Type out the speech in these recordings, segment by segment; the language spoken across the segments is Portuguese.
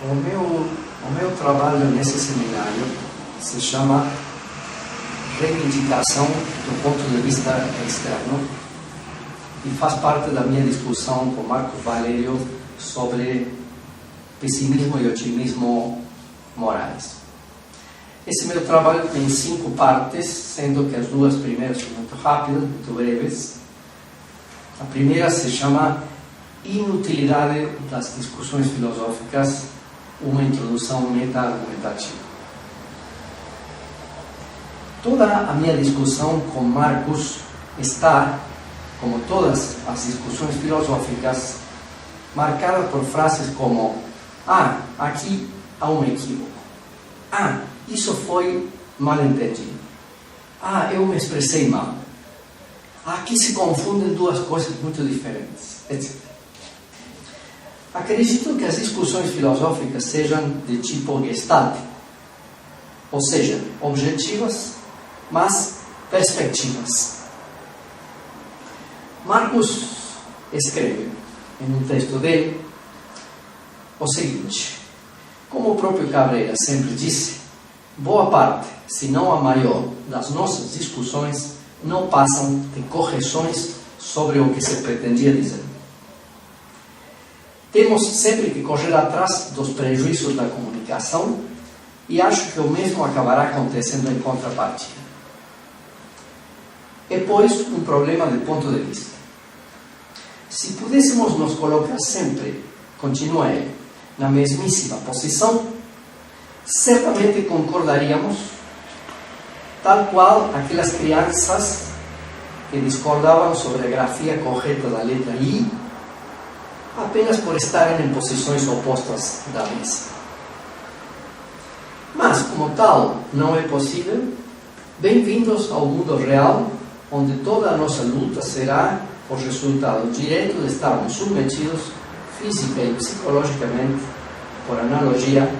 O meu trabalho nesse seminário se chama Reivindicação do ponto de vista externo e faz parte da minha discussão com Marcos Valério sobre pessimismo e otimismo morais. Esse meu trabalho tem 5 partes, sendo que as 2 primeiras são muito rápidas, muito breves. A primeira se chama Inutilidade das discussões filosóficas, uma introdução meta-argumentativa. Toda a minha discussão com Marcos está, como todas as discussões filosóficas, marcada por frases como: aqui há um equívoco. Isso foi mal entendido. Eu me expressei mal. Aqui se confundem 2 coisas muito diferentes, etc. Acredito que as discussões filosóficas sejam de tipo gestalt, ou seja, objetivas, mas perspectivas. Marcos escreve em um texto dele o seguinte: como o próprio Cabreira sempre disse, boa parte, se não a maior, das nossas discussões não passam de correções sobre o que se pretendia dizer. Temos sempre que correr atrás dos prejuízos da comunicação e acho que o mesmo acabará acontecendo em contrapartida. É, pois, um problema de ponto de vista. Se pudéssemos nos colocar sempre, continua ele, na mesmíssima posição, certamente concordaríamos, tal qual aquelas crianças que discordavam sobre a grafia correta da letra I, apenas por estarem em posições opostas da mesa. Mas, como tal não é possível, bem-vindos ao mundo real, onde toda a nossa luta será por resultado direto de estarmos submetidos física e psicologicamente, por analogia,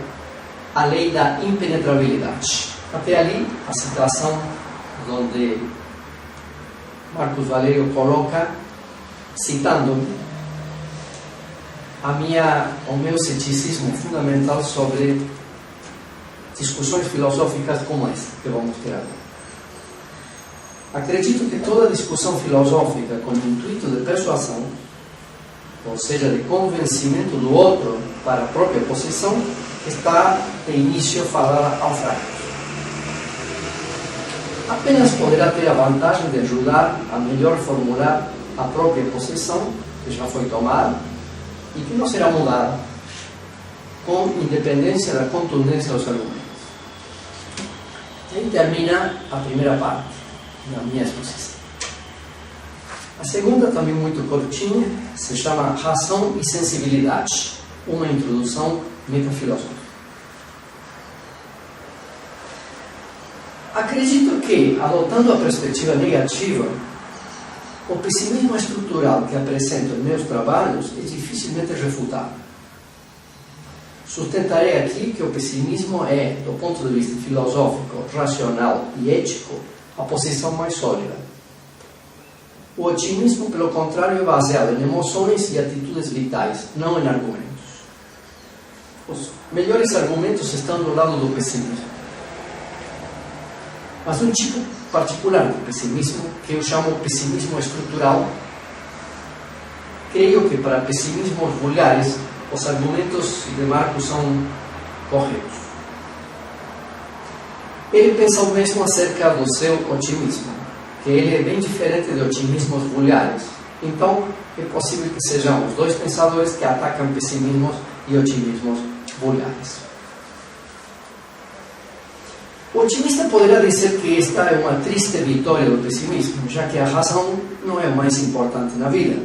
à lei da impenetrabilidade. Até ali, a citação onde Marcos Valério coloca, citando o meu ceticismo fundamental sobre discussões filosóficas como essa que vamos ter agora. Acredito que toda discussão filosófica com o intuito de persuasão, ou seja, de convencimento do outro para a própria posição, está de início fadada ao fracasso. Apenas poderá ter a vantagem de ajudar a melhor formular a própria posição que já foi tomada e que não será mudada, com independência da contundência dos argumentos. Aí termina a primeira parte da minha exposição. A segunda, também muito curtinha, se chama Razão e Sensibilidade, uma introdução metafilosófica. Acredito que, adotando a perspectiva negativa, o pessimismo estrutural que apresento em meus trabalhos é dificilmente refutável. Sustentarei aqui que o pessimismo é, do ponto de vista filosófico, racional e ético, a posição mais sólida. O otimismo, pelo contrário, é baseado em emoções e atitudes vitais, não em argumentos. Os melhores argumentos estão do lado do pessimismo. Mas um tipo particular de pessimismo, que eu chamo pessimismo estrutural, creio que para pessimismos vulgares, os argumentos de Marcos são corretos. Ele pensa o mesmo acerca do seu otimismo, que ele é bem diferente de otimismos vulgares. Então, é possível que sejamos 2 pensadores que atacam pessimismos e otimismos vulgares. O otimista poderá dizer que esta é uma triste vitória do pessimismo, já que a razão não é o mais importante na vida.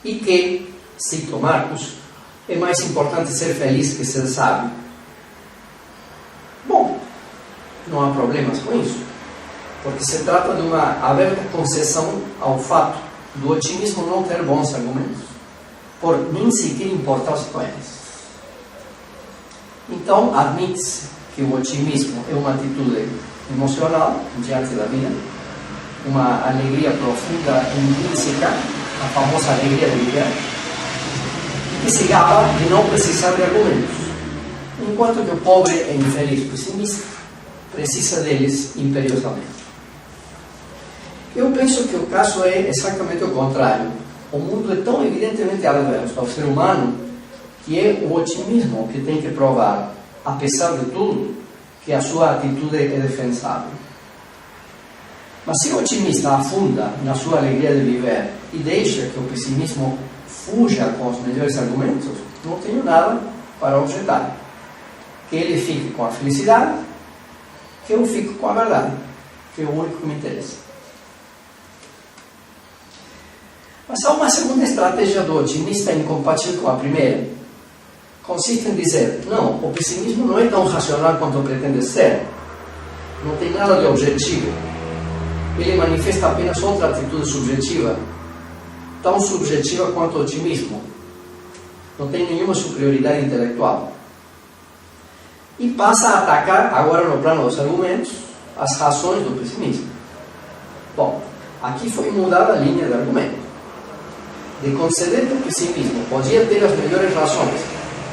E que, cito Marcos, é mais importante ser feliz que ser sábio. Bom, não há problemas com isso, porque se trata de uma aberta concessão ao fato do otimismo não ter bons argumentos, por nem sequer importar-se com eles. Então, admite-se que o otimismo é uma atitude emocional diante da vida, uma alegria profunda e intrínseca, a famosa alegria de viver, e que se gaba de não precisar de argumentos. enquanto que o pobre e infeliz pessimista precisa deles imperiosamente. Eu penso que o caso é exatamente o contrário. O mundo é tão evidentemente adverso ao ser humano que é o otimismo que tem que provar, apesar de tudo, que a sua atitude é defensável. Mas se o otimista afunda na sua alegria de viver e deixa que o pessimismo fuja com os melhores argumentos, não tenho nada para objetar. Que ele fique com a felicidade, que eu fique com a verdade, que é o único que me interessa. Mas há uma segunda estratégia do otimista incompatível com a primeira. Consiste em dizer, não, o pessimismo não é tão racional quanto pretende ser. Não tem nada de objetivo. Ele manifesta apenas outra atitude subjetiva, tão subjetiva quanto o otimismo. Não tem nenhuma superioridade intelectual. E passa a atacar, agora no plano dos argumentos, as razões do pessimismo. Bom, aqui foi mudada a linha de argumento. De conceder que o pessimismo podia ter as melhores razões,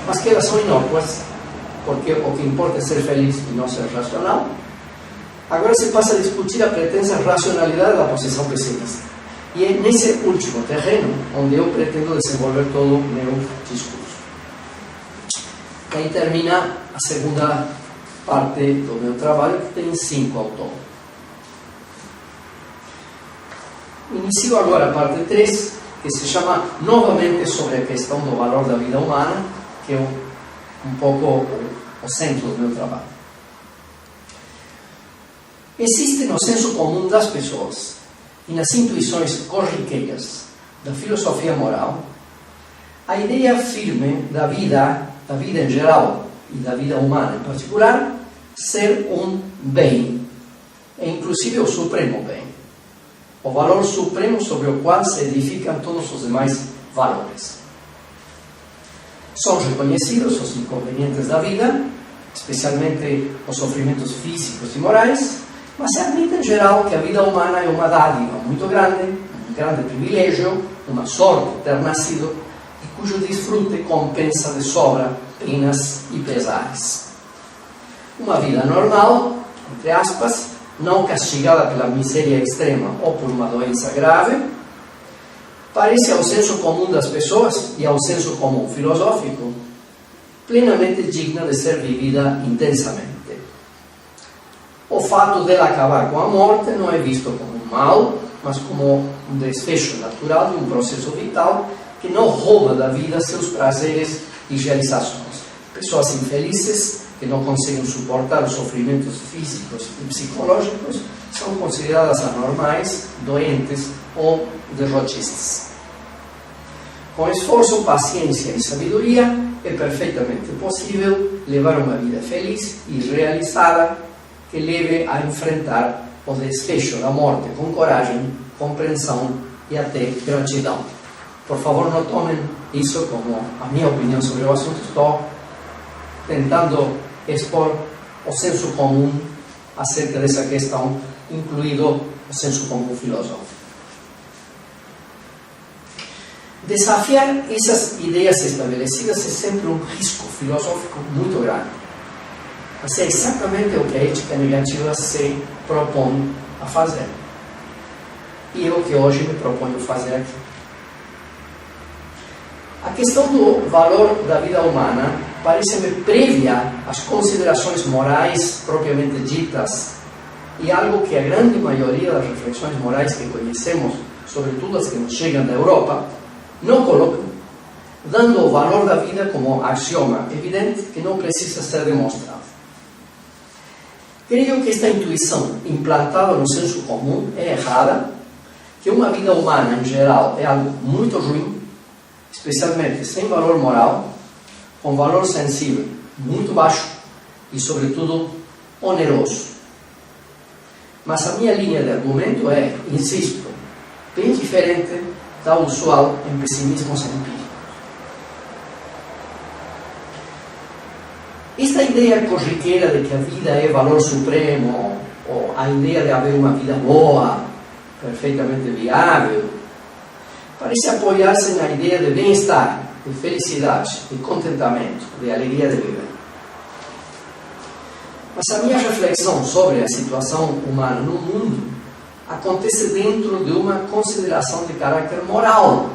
mas que elas são inócuas, porque o que importa é ser feliz e não ser racional, agora se passa a discutir a pretensa racionalidade da posição pessimista. E é nesse último terreno onde eu pretendo desenvolver todo o meu discurso. E aí termina a segunda parte do meu trabalho, que tem 5 ao todo. Inicio agora a parte 3, que se chama novamente sobre a questão do valor da vida humana, que é um pouco o centro do meu trabalho. Existe no senso comum das pessoas e nas intuições corriqueiras da filosofia moral a ideia firme da vida em geral e da vida humana em particular, ser um bem, e inclusive o supremo bem, o valor supremo sobre o qual se edificam todos os demais valores. São reconhecidos os inconvenientes da vida, especialmente os sofrimentos físicos e morais, mas se admite em geral que a vida humana é uma dádiva muito grande, um grande privilégio, uma sorte ter nascido, e cujo desfrute compensa de sobra penas e pesares. Uma vida normal, entre aspas, não castigada pela miséria extrema ou por uma doença grave, parece ao senso comum das pessoas e ao senso comum filosófico plenamente digna de ser vivida intensamente. O fato dela acabar com a morte não é visto como um mal, mas como um desfecho natural de um processo vital que não rouba da vida seus prazeres e realizações. Pessoas infelizes que não conseguem suportar os sofrimentos físicos e psicológicos são consideradas anormais, doentes ou derrotistas. Com esforço, paciência e sabedoria, é perfeitamente possível levar uma vida feliz e realizada que leve a enfrentar o desfecho da morte com coragem, compreensão e até gratidão. Por favor, não tomem isso como a minha opinião sobre o assunto. Estou tentando expor o senso comum acerca dessa questão, incluído o senso comum filosófico. Desafiar essas ideias estabelecidas é sempre um risco filosófico muito grande. Mas é exatamente o que a ética negativa se propõe a fazer. E é o que hoje me proponho fazer aqui. A questão do valor da vida humana parece-me prévia às considerações morais propriamente ditas, e algo que a grande maioria das reflexões morais que conhecemos, sobretudo as que nos chegam da Europa, não colocam, dando o valor da vida como axioma evidente que não precisa ser demonstrado. Creio que esta intuição implantada no senso comum é errada, que uma vida humana em geral é algo muito ruim, especialmente sem valor moral, com valor sensível muito baixo e, sobretudo, oneroso. Mas a minha linha de argumento é, insisto, bem diferente da usual em pessimismos empíricos. Esta ideia corriqueira de que a vida é valor supremo, ou a ideia de haver uma vida boa, perfeitamente viável, parece apoiar-se na ideia de bem-estar, de felicidade, de contentamento, de alegria de viver. Mas a minha reflexão sobre a situação humana no mundo acontece dentro de uma consideração de caráter moral,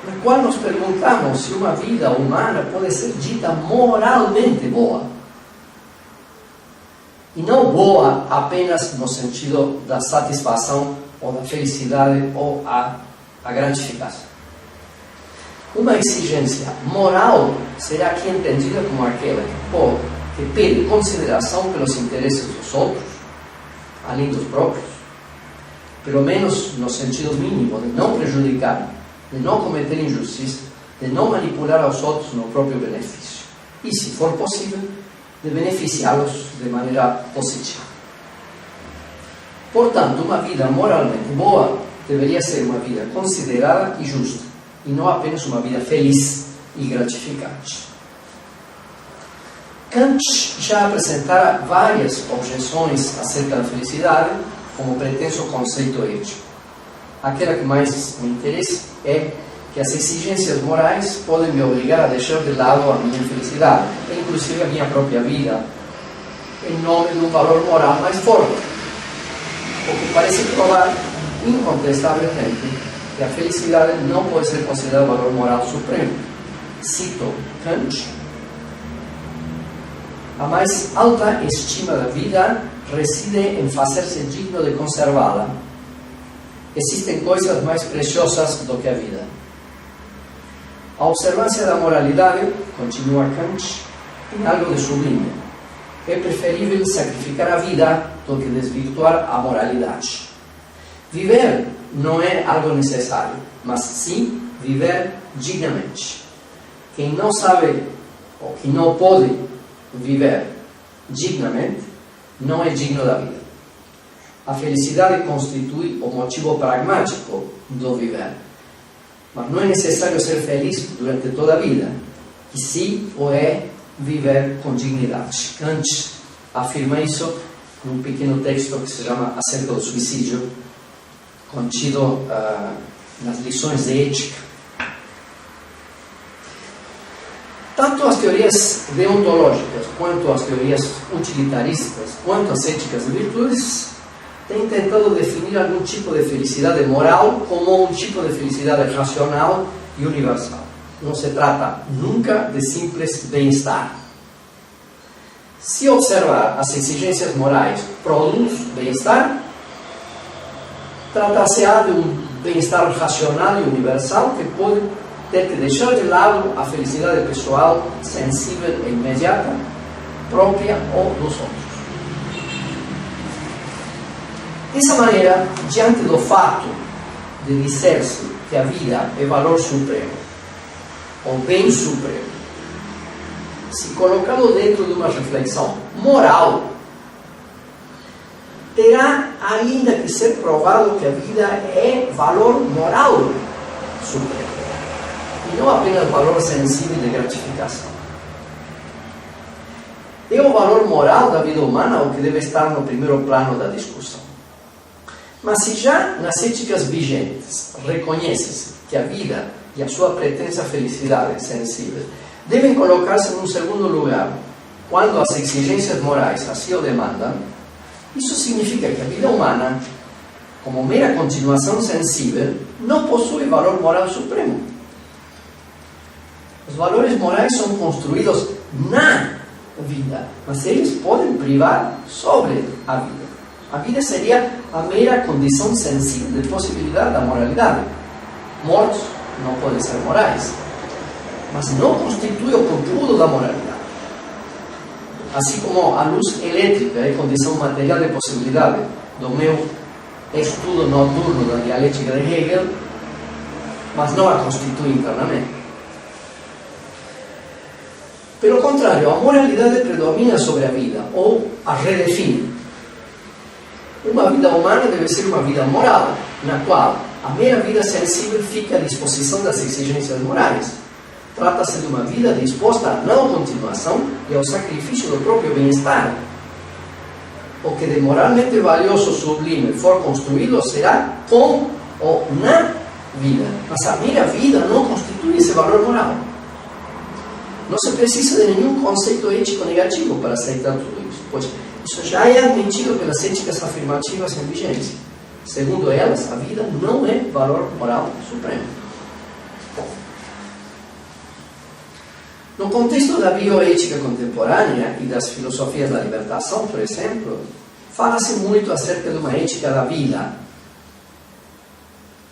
na qual nos perguntamos se uma vida humana pode ser dita moralmente boa. E não boa apenas no sentido da satisfação ou da felicidade ou a gratificação. Uma exigência moral será aqui entendida como aquela que pede consideração pelos interesses dos outros, além dos próprios, pelo menos no sentido mínimo de não prejudicar, de não cometer injustiça, de não manipular aos outros no próprio benefício. E, se for possível, de beneficiá-los de maneira positiva. Portanto, uma vida moralmente boa deveria ser uma vida considerada e justa, e não apenas uma vida feliz e gratificante. Kant já apresentara várias objeções acerca da felicidade como pretenso conceito ético. Aquela que mais me interessa é que as exigências morais podem me obrigar a deixar de lado a minha felicidade, e inclusive a minha própria vida, em nome de um valor moral mais forte, o que parece provar incontestavelmente que a felicidade não pode ser considerada valor moral supremo. Cito Kant: a mais alta estima da vida reside em fazer-se digno de conservá-la. Existem coisas mais preciosas do que a vida. A observância da moralidade, continua Kant, tem algo de sublime. É preferível sacrificar a vida do que desvirtuar a moralidade. Viver não é algo necessário, mas sim viver dignamente. Quem não sabe ou que não pode viver dignamente não é digno da vida. A felicidade constitui o motivo pragmático do viver. Mas não é necessário ser feliz durante toda a vida. E sim o é viver com dignidade. Kant afirma isso num pequeno texto que se chama Acerca do Suicídio, contido nas lições de ética. Tanto as teorias deontológicas, quanto as teorias utilitaristas, quanto as éticas de virtudes, têm tentado definir algum tipo de felicidade moral como um tipo de felicidade racional e universal. Não se trata nunca de simples bem-estar. Se observar as exigências morais produz bem-estar, trata-se-á de um bem-estar racional e universal que pode ter que deixar de lado a felicidade pessoal, sensível e imediata, própria ou dos outros. Dessa maneira, diante do fato de dizer-se que a vida é valor supremo, ou bem supremo, se colocado dentro de uma reflexão moral, terá ainda que ser provado que a vida é valor moral supremo, e não apenas valor sensível de gratificação. É o valor moral da vida humana o que deve estar no primeiro plano da discussão. Mas se já nas éticas vigentes reconhece-se que a vida e a sua pretensa felicidade sensível devem colocar-se num segundo lugar quando as exigências morais assim o demandam, isso significa que a vida humana, como mera continuação sensível, não possui valor moral supremo. Os valores morais são construídos na vida, mas eles podem privar sobre a vida. A vida seria a mera condição sensível de possibilidade da moralidade. Mortos não podem ser morais, mas não constitui o conteúdo da moralidade. Assim como a luz elétrica é condição material de possibilidade do meu estudo noturno da dialética de Hegel, mas não a constitui internamente. Pelo contrário, a moralidade predomina sobre a vida, ou a redefine. Uma vida humana deve ser uma vida moral, na qual a mera vida sensível fica à disposição das exigências morais. Trata-se de uma vida disposta à não continuação e ao sacrifício do próprio bem-estar. O que de moralmente valioso sublime for construído será com ou na vida, mas a mera vida não constitui esse valor moral. não se precisa de nenhum conceito ético negativo para aceitar tudo isso, pois isso já é admitido pelas éticas afirmativas em vigência. Segundo elas, a vida não é valor moral supremo. No contexto da bioética contemporânea e das filosofias da libertação, por exemplo, fala-se muito acerca de uma ética da vida.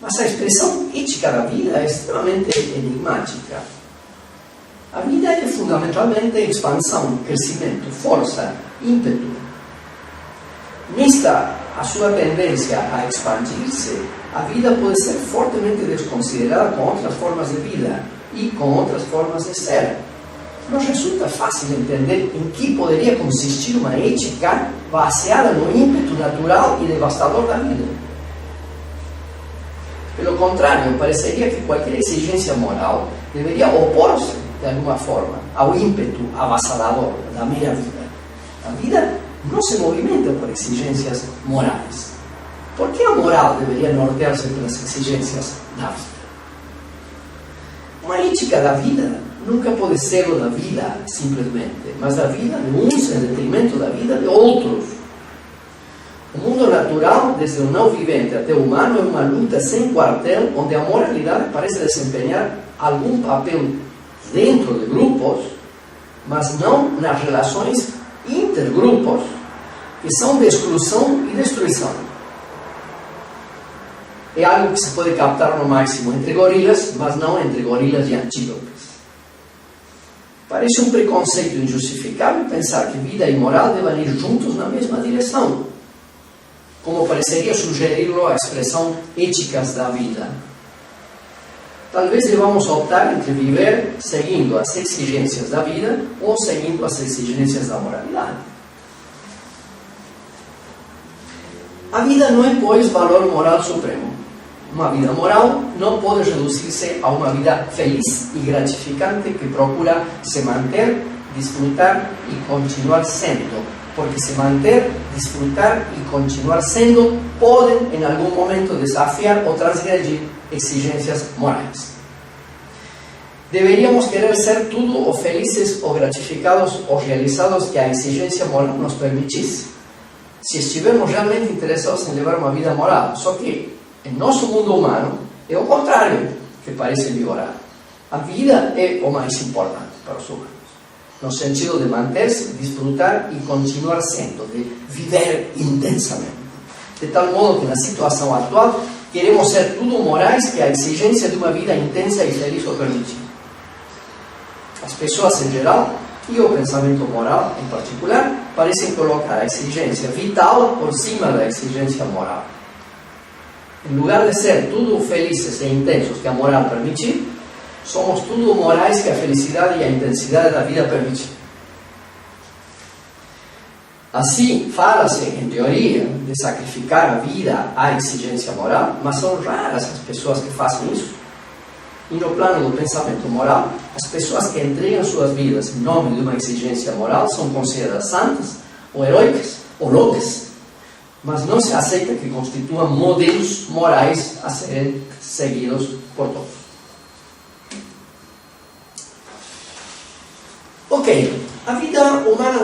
Mas a expressão ética da vida é extremamente enigmática. A vida é fundamentalmente expansão, crescimento, força, ímpeto. Nesta a sua tendência a expandir-se, a vida pode ser fortemente desconsiderada com outras formas de vida e com outras formas de ser. Nos resulta fácil entender em que poderia consistir uma ética baseada no ímpeto natural e devastador da vida. Pelo contrário, pareceria que qualquer exigência moral deveria opor-se, de alguma forma, ao ímpeto avassalador da meia vida. A vida não se movimenta por exigências morais. Por que a moral deveria nortear-se pelas exigências da vida? Uma ética da vida nunca pode ser o da vida, simplesmente, mas da vida de uns em detrimento da vida de outros. O mundo natural, desde o não vivente até o humano, é uma luta sem quartel, onde a moralidade parece desempenhar algum papel dentro de grupos, mas não nas relações intergrupos, que são de exclusão e destruição. É algo que se pode captar no máximo entre gorilas, mas não entre gorilas e antílopes. Parece um preconceito injustificável pensar que vida e moral devem ir juntos na mesma direção, como pareceria sugerir-lo a expressão éticas da vida. Talvez devamos optar entre viver seguindo as exigências da vida ou seguindo as exigências da moralidade. A vida não é, pois, valor moral supremo. Uma vida moral não pode reduzir-se a uma vida feliz e gratificante que procura se manter, desfrutar e continuar sendo. Porque se manter, desfrutar e continuar sendo podem, em algum momento, desafiar ou transgredir exigências morais. Deveríamos querer ser tudo ou felizes ou gratificados ou realizados que a exigência moral nos permitisse, se estivermos realmente interessados em levar uma vida moral. Só que, em nosso mundo humano, é o contrário que parece vigorar. A vida é o mais importante para os humanos, no sentido de manter-se, desfrutar e continuar sendo, de viver intensamente. De tal modo que, na situação atual, queremos ser tudo morais que a exigência de uma vida intensa e feliz o permite. As pessoas em geral, e o pensamento moral em particular, parecem colocar a exigência vital por cima da exigência moral. Em lugar de ser tudo felizes e intensos que a moral permite, somos tudo morais que a felicidade e a intensidade da vida permitem. Assim, fala-se, em teoria, de sacrificar a vida à exigência moral, mas são raras as pessoas que fazem isso. E no plano do pensamento moral, as pessoas que entregam suas vidas em nome de uma exigência moral são consideradas santas, ou heróicas, ou loucas, mas não se aceita que constituam modelos morais a serem seguidos por todos. Ok, a vida humana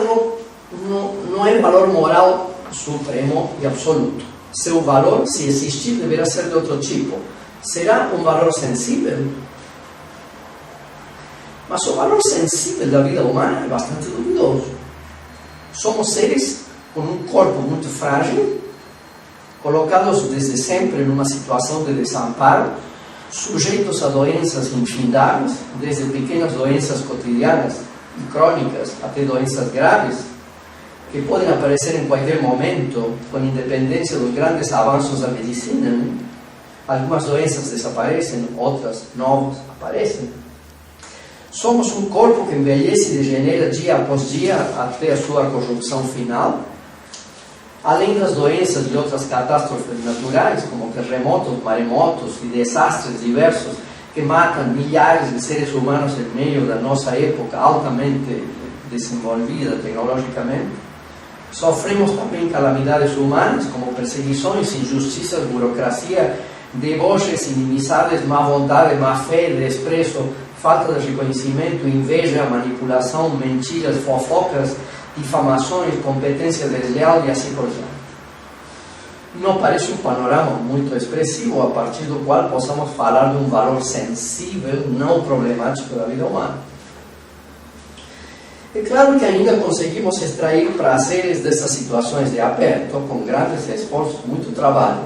não é valor moral supremo e absoluto. Seu valor, se existir, deverá ser de outro tipo. Será um valor sensível? Mas o valor sensível da vida humana é bastante duvidoso. Somos seres com um corpo muito frágil, colocados desde sempre numa situação de desamparo, sujeitos a doenças infindáveis, desde pequenas doenças cotidianas e crônicas até doenças graves, que podem aparecer em qualquer momento, com independência dos grandes avanços da medicina. Algumas doenças desaparecem, outras novas aparecem. Somos um corpo que envelhece e degenera dia após dia até a sua corrupção final. Além das doenças e outras catástrofes naturais, como terremotos, maremotos e desastres diversos que matam milhares de seres humanos em meio da nossa época altamente desenvolvida tecnologicamente, sofremos também calamidades humanas, como perseguições, injustiças, burocracia, deboches, inimizades, má vontade, má fé, desprezo, falta de reconhecimento, inveja, manipulação, mentiras, fofocas, difamações, competência desleal e assim por diante. Não parece um panorama muito expressivo a partir do qual possamos falar de um valor sensível, não problemático da vida humana. É claro que ainda conseguimos extrair prazeres dessas situações de aperto, com grandes esforços, muito trabalho,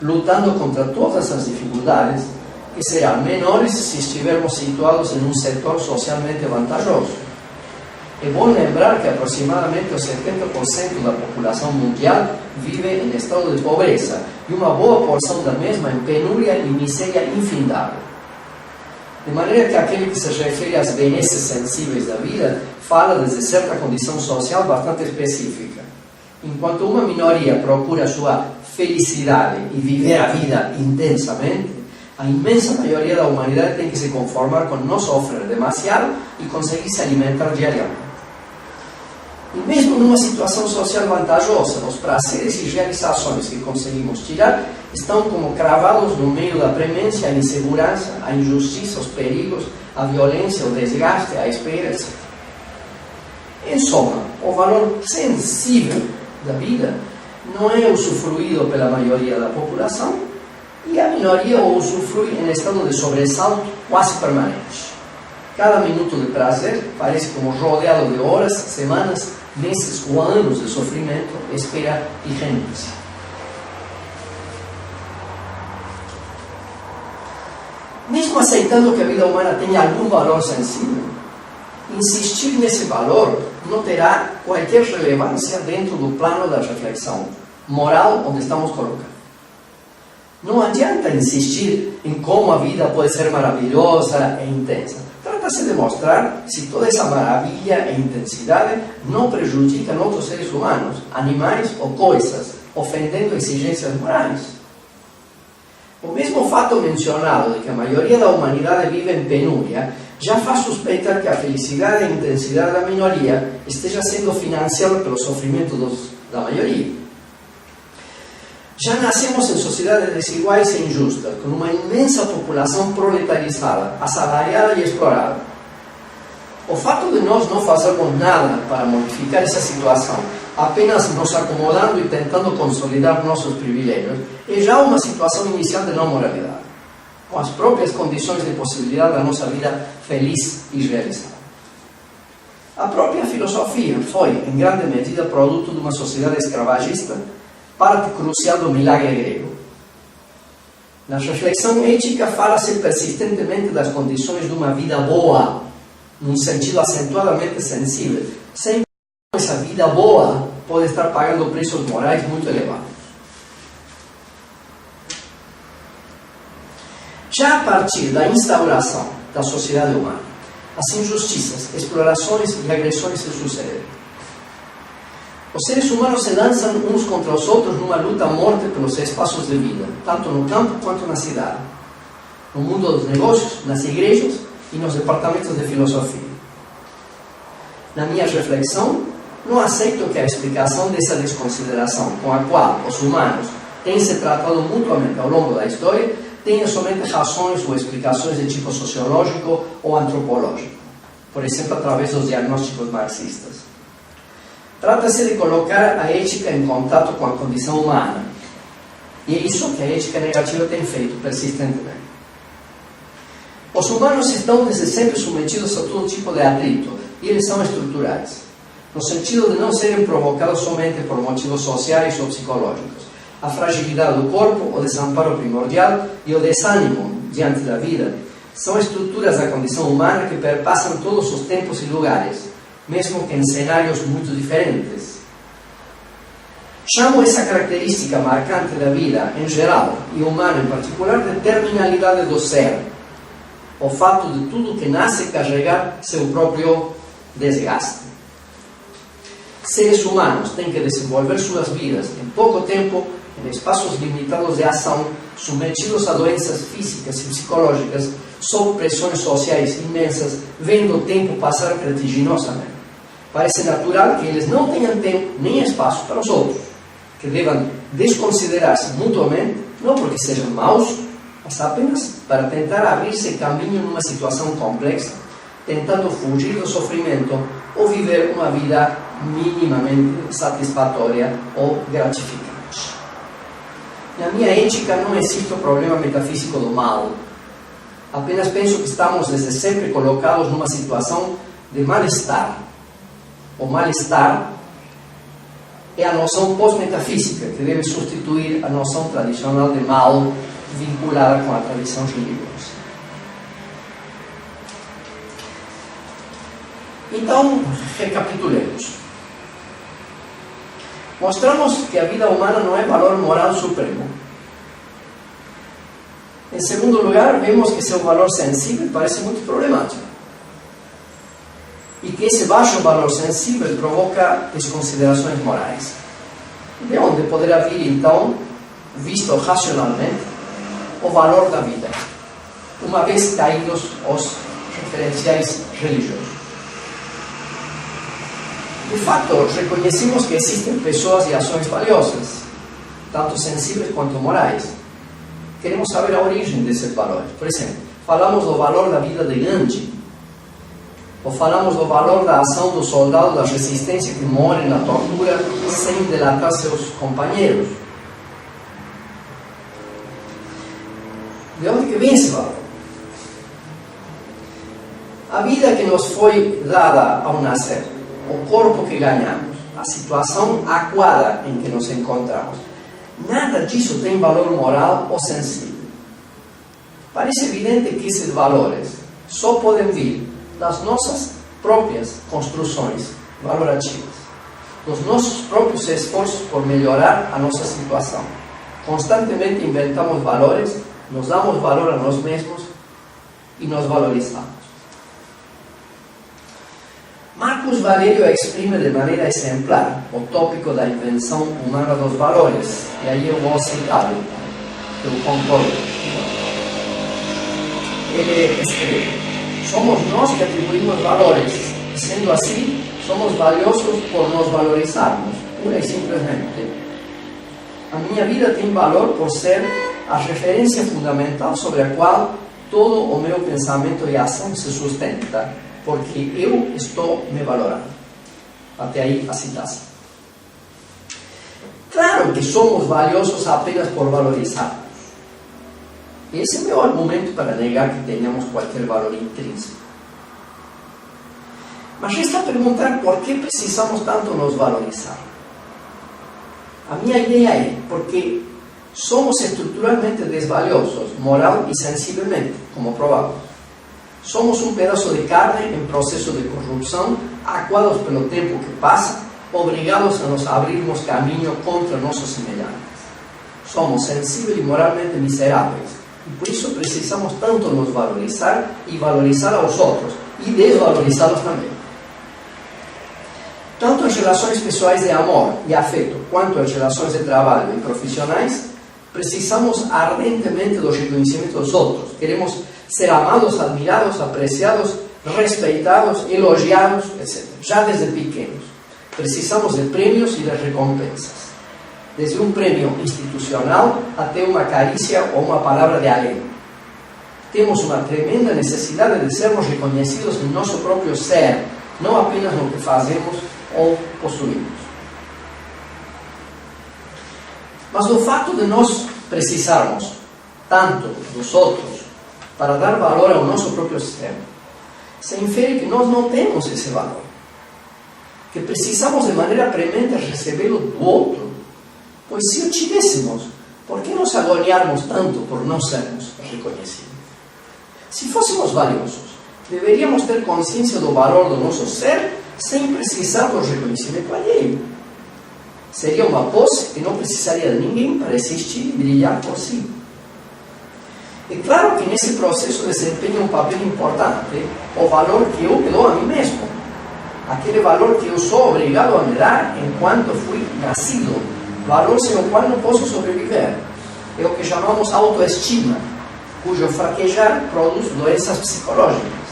lutando contra todas as dificuldades, que serão menores se estivermos situados em um setor socialmente vantajoso. É bom lembrar que aproximadamente o 70% da população mundial vive em estado de pobreza e uma boa porção da mesma em penúria e miséria infindável. De maneira que aquele que se refere às benesses sensíveis da vida fala desde certa condição social bastante específica. Enquanto uma minoria procura sua felicidade e viver a vida intensamente, a imensa maioria da humanidade tem que se conformar com não sofrer demasiado e conseguir se alimentar diariamente. E mesmo numa situação social vantajosa, os prazeres e realizações que conseguimos tirar estão como cravados no meio da premência, a insegurança, a injustiça, os perigos, a violência, o desgaste, a espera, etc. Em soma, o valor sensível da vida não é usufruído pela maioria da população e a minoria o usufrui em estado de sobressalto quase permanente. Cada minuto de prazer parece como rodeado de horas, semanas, meses ou anos de sofrimento, espera e renúncia. Mesmo aceitando que a vida humana tenha algum valor sensível, insistir nesse valor não terá qualquer relevância dentro do plano da reflexão moral onde estamos colocados. Não adianta insistir em como a vida pode ser maravilhosa e intensa. Trata-se de mostrar se toda essa maravilha e intensidade não prejudicam outros seres humanos, animais ou coisas, ofendendo exigências morais. O mesmo fato mencionado de que a maioria da humanidade vive em penúria já faz suspeitar que a felicidade e a intensidade da minoria esteja sendo financiada pelo sofrimento da maioria. Já nascemos em sociedades desiguais e injustas, com uma imensa população proletarizada, assalariada e explorada. O fato de nós não fazermos nada para modificar essa situação, apenas nos acomodando e tentando consolidar nossos privilégios, é já uma situação inicial de não moralidade, com as próprias condições de possibilidade da nossa vida feliz e realizada. A própria filosofia foi, em grande medida, produto de uma sociedade escravagista, parte crucial do milagre grego. Na reflexão ética fala-se persistentemente das condições de uma vida boa, num sentido acentuadamente sensível, sem que essa vida boa pode estar pagando preços morais muito elevados. Já a partir da instauração da sociedade humana, as injustiças, explorações e agressões se sucederam. Os seres humanos se lançam uns contra os outros numa luta a morte pelos espaços de vida, tanto no campo quanto na cidade, no mundo dos negócios, nas igrejas e nos departamentos de filosofia. Na minha reflexão, não aceito que a explicação dessa desconsideração com a qual os humanos têm se tratado mutuamente ao longo da história tenha somente razões ou explicações de tipo sociológico ou antropológico, por exemplo, através dos diagnósticos marxistas. Trata-se de colocar a ética em contato com a condição humana. E é isso que a ética negativa tem feito persistentemente. Os humanos estão desde sempre submetidos a todo tipo de atrito, e eles são estruturais, no sentido de não serem provocados somente por motivos sociais ou psicológicos. A fragilidade do corpo, o desamparo primordial e o desânimo diante da vida são estruturas da condição humana que perpassam todos os tempos e lugares, mesmo que em cenários muito diferentes. Chamo essa característica marcante da vida em geral e humana em particular de terminalidade do ser, o fato de tudo que nasce carregar seu próprio desgaste. Seres humanos têm que desenvolver suas vidas em pouco tempo, em espaços limitados de ação, submetidos a doenças físicas e psicológicas, sob pressões sociais imensas, vendo o tempo passar vertiginosamente. Parece natural que eles não tenham tempo nem espaço para os outros, que devam desconsiderar-se mutuamente, não porque sejam maus mas apenas para tentar abrir-se caminho numa situação complexa, tentando fugir do sofrimento ou viver uma vida minimamente satisfatória ou gratificante. Na minha ética não existe o problema metafísico do mal. Apenas penso que estamos desde sempre colocados numa situação de mal-estar. O mal-estar é a noção pós-metafísica que deve substituir a noção tradicional de mal vinculada com a tradição religiosa. Então, recapitulemos. Mostramos que a vida humana não é valor moral supremo. Em segundo lugar, vemos que seu valor sensível parece muito problemático. E que esse baixo valor sensível provoca desconsiderações morais. De onde poderá vir, então, visto racionalmente, o valor da vida, uma vez caídos os referenciais religiosos. De fato, reconhecemos que existem pessoas e ações valiosas, tanto sensíveis quanto morais. Queremos saber a origem desses valores. Por exemplo, falamos do valor da vida de Gandhi, ou falamos do valor da ação do soldado da resistência que morre na tortura sem delatar seus companheiros. De onde que vem esse valor? A vida que nos foi dada ao nascer, o corpo que ganhamos, a situação aquada em que nos encontramos, nada disso tem valor moral ou sensível. Parece evidente que esses valores só podem vir das nossas próprias construções valorativas, dos nossos próprios esforços por melhorar a nossa situação. Constantemente inventamos valores, nos damos valor a nós mesmos e nos valorizamos. Marcus Valéreo exprime de maneira exemplar o tópico da invenção humana dos valores, e aí eu vou citá-lo, eu concordo. Ele escreve: somos nós que atribuímos valores, e sendo assim, somos valiosos por nos valorizarmos, pura e simplesmente. A minha vida tem valor por ser a referência fundamental sobre a qual todo o meu pensamento e ação se sustenta, porque eu estou me valorando. Até aí a citação. Claro que somos valiosos apenas por valorizarmos. Esse é o meu argumento para negar que tenhamos qualquer valor intrínseco. Mas resta perguntar por que precisamos tanto nos valorizar. A minha ideia é porque somos estruturalmente desvaliosos, moral e sensivelmente, como provamos. Somos um pedaço de carne em processo de corrupção, acuados pelo tempo que passa, obrigados a nos abrirmos caminho contra nossos semelhantes. Somos sensíveis e moralmente miseráveis, e por isso precisamos tanto nos valorizar e valorizar aos outros, e desvalorizá-los também. Tanto em relações pessoais de amor e afeto, quanto em relações de trabalho e profissionais, precisamos ardentemente do reconhecimento dos outros. Queremos ser amados, admirados, apreciados, respeitados, elogiados, etc. Já desde pequenos. Precisamos de prêmios e de recompensas. Desde um prêmio institucional até uma carícia ou uma palavra de alento. Temos uma tremenda necessidade de sermos reconhecidos em nosso próprio ser, não apenas no que fazemos ou possuímos. Mas o fato de nós precisarmos tanto dos outros para dar valor ao nosso próprio ser, se infere que nós não temos esse valor, que precisamos de maneira premente recebê-lo do outro, pois se o tivéssemos, por que nos agoniarmos tanto por não sermos reconhecidos? Se fôssemos valiosos, deveríamos ter consciência do valor do nosso ser sem precisar do reconhecimento alheio. Seria uma posse que não precisaria de ninguém para existir e brilhar por si. É claro que nesse processo desempenha um papel importante o valor que eu me dou a mim mesmo. Aquele valor que eu sou obrigado a me dar enquanto fui nascido. Valor sem o qual não posso sobreviver. É o que chamamos autoestima, cujo fraquejar produz doenças psicológicas.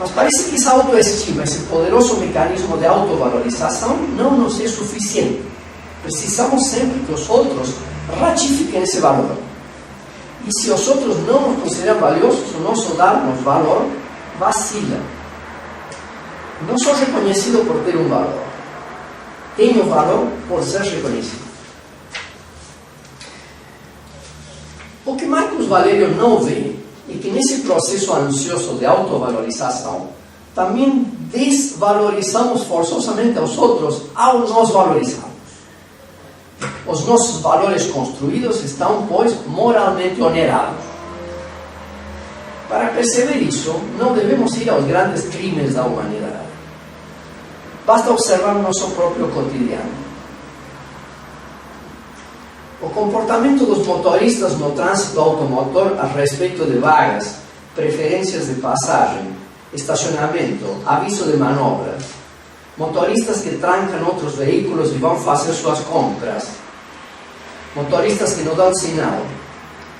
Mas parece que essa autoestima, esse poderoso mecanismo de autovalorização, não nos é suficiente. Precisamos sempre que os outros ratifiquem esse valor. E se os outros não nos consideram valiosos, o nosso dar-nos valor vacila. Não sou reconhecido por ter um valor. Tenho valor por ser reconhecido. O que Marcos Valério não vê é que nesse processo ansioso de autovalorização, também desvalorizamos forçosamente aos outros ao nos valorizarmos. Os nossos valores construídos estão, pois, moralmente onerados. Para perceber isso, não devemos ir aos grandes crimes da humanidade. Basta observar o nosso próprio cotidiano. O comportamento dos motoristas no trânsito automotor a respeito de vagas, preferências de passagem, estacionamento, aviso de manobra, motoristas que trancam outros veículos e vão fazer suas compras, motoristas que não dão sinal,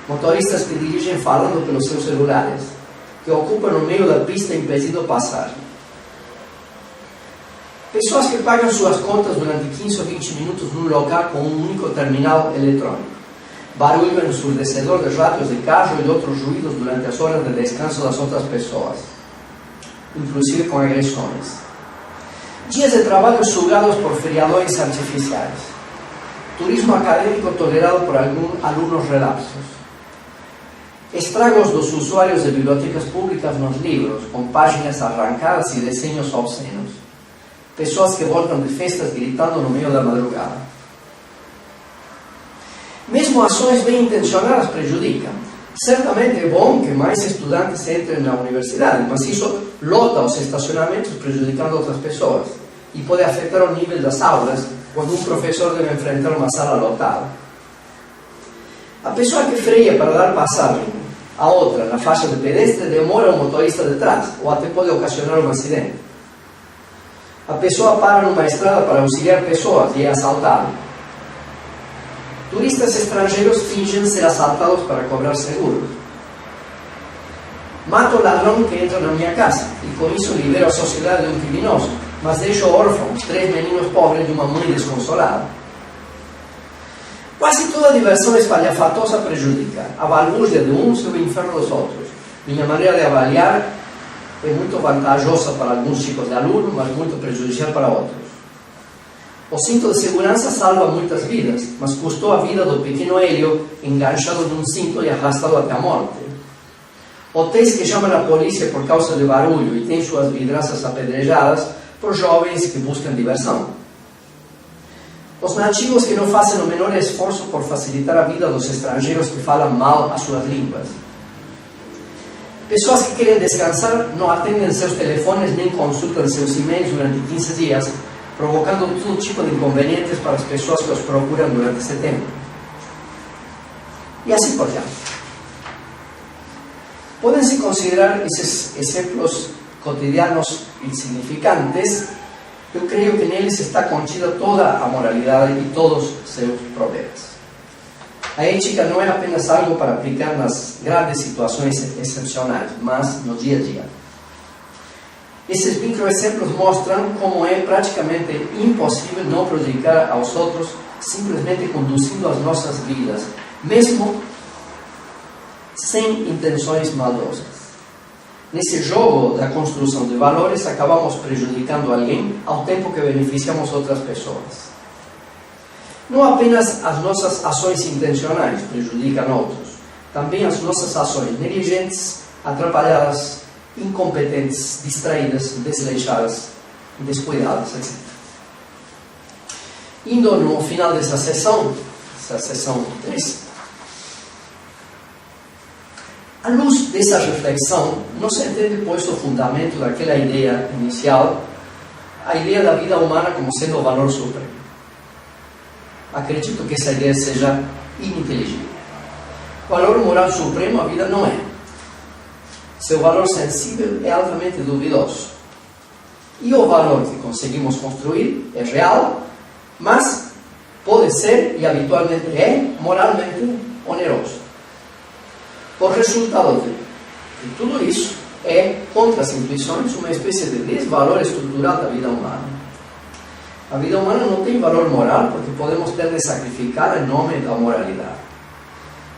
motoristas que dirigem falando pelos seus celulares, que ocupam no meio da pista impedindo passagem. Pessoas que pagam suas contas durante 15 ou 20 minutos num local com um único terminal eletrônico. Barulho ensurdecedor de rádios de carro e de outros ruídos durante as horas de descanso das outras pessoas, inclusive com agressões. Dias de trabalho sugados por feriadores artificiais. Turismo acadêmico tolerado por alguns alunos relapsos. Estragos dos usuários de bibliotecas públicas nos livros, com páginas arrancadas e desenhos obscenos. Pessoas que voltam de festas gritando no meio da madrugada. Mesmo ações bem intencionadas prejudicam. Certamente é bom que mais estudantes entrem na universidade, mas isso lota os estacionamentos prejudicando outras pessoas e pode afetar o nível das aulas quando um professor deve enfrentar uma sala lotada. A pessoa que freia para dar passagem a outra na faixa de pedestre demora o motorista de trás ou até pode ocasionar um acidente. A pessoa para numa estrada para auxiliar pessoas e é assaltada. Turistas estrangeiros fingem ser assaltados para cobrar seguros. Mato o ladrão que entra na minha casa e com isso libero a sociedade de um criminoso, mas deixo órfãos 3 meninos pobres de uma mãe desconsolada. Quase toda diversão espalhafatosa prejudica. A balbúrdia de uns e o inferno dos outros. Minha maneira de avaliar é muito vantajosa para alguns tipos de alunos, mas muito prejudicial para outros. O cinto de segurança salva muitas vidas, mas custou a vida do pequeno Hélio enganchado num cinto e arrastado até a morte. Hotéis que chamam a polícia por causa de barulho e têm suas vidraças apedrejadas por jovens que buscam diversão. Os nativos que não fazem o menor esforço por facilitar a vida dos estrangeiros que falam mal as suas línguas. Pessoas que querem descansar não atendem seus telefones nem consultam seus e-mails durante 15 dias, provocando todo tipo de inconvenientes para as pessoas que os procuram durante esse tempo. E assim por diante. Podem-se considerar esses exemplos cotidianos insignificantes. Eu creio que neles está contida toda a moralidade e todos os seus problemas. A ética não é apenas algo para aplicar nas grandes situações excepcionais, mas no dia a dia. Esses microexemplos mostram como é praticamente impossível não prejudicar aos outros simplesmente conduzindo as nossas vidas, mesmo sem intenções maldosas. Nesse jogo da construção de valores, acabamos prejudicando alguém ao tempo que beneficiamos outras pessoas. Não apenas as nossas ações intencionais prejudicam outros, também as nossas ações negligentes, atrapalhadas, incompetentes, distraídas, desleixadas, descuidadas, etc. Indo no final dessa sessão 3, à luz dessa reflexão, não se entende, pois, o fundamento daquela ideia inicial, a ideia da vida humana como sendo o valor supremo. Acredito que essa ideia seja ininteligível. O valor moral supremo a vida não é. Seu valor sensível é altamente duvidoso. E o valor que conseguimos construir é real, mas pode ser, e habitualmente é, moralmente oneroso. O resultado de tudo isso é, contra as intuições, uma espécie de desvalor estrutural da vida humana. A vida humana não tem valor moral porque podemos ter de sacrificar em nome da moralidade.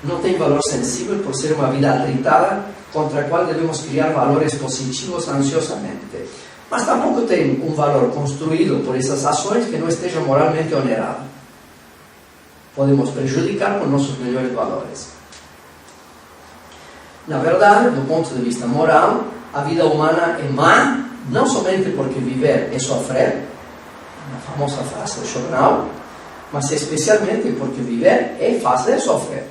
não tem valor sensível por ser uma vida atritada contra a qual devemos criar valores positivos ansiosamente. Mas tampouco tem um valor construído por essas ações que não esteja moralmente onerado. Podemos prejudicar com nossos melhores valores. Na verdade, do ponto de vista moral, a vida humana é má, não somente porque viver é sofrer, a famosa frase do jornal, mas especialmente porque viver é fazer sofrer.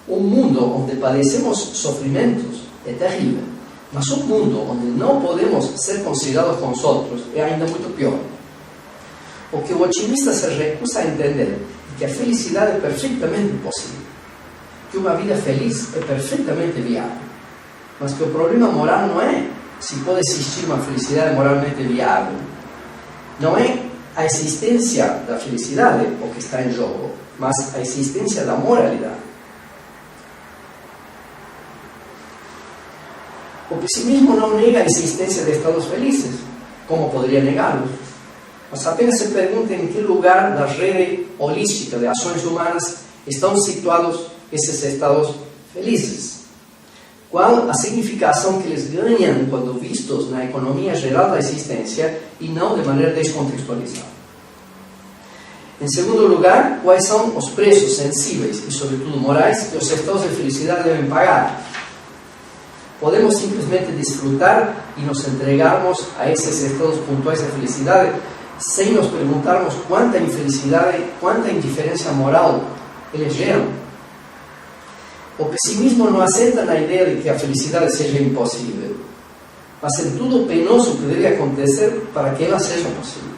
Um mundo onde padecemos sofrimentos é terrível, mas um mundo onde não podemos ser considerados com os outros é ainda muito pior. O que o otimista se recusa a entender é que a felicidade é perfeitamente possível, que uma vida feliz é perfeitamente viável, mas que o problema moral não é se pode existir uma felicidade moralmente viável. Não é a existência da felicidade o que está em jogo, mas a existência da moralidade. O pessimismo não nega a existência de estados felizes, como poderia negá-los, mas apenas se pergunta em que lugar da rede holística de ações humanas estão situados esses estados felizes. Qual a significação que eles ganham quando vistos na economia geral da existência e não de maneira descontextualizada. Em segundo lugar, quais são os preços sensíveis e, sobretudo, morais que os estados de felicidade devem pagar? Podemos simplesmente desfrutar e nos entregarmos a esses estados pontuais de felicidade sem nos perguntarmos quanta infelicidade, quanta indiferença moral eles geram? O pessimismo não assenta na ideia de que a felicidade seja impossível, mas em tudo o penoso que deve acontecer para que ela seja possível.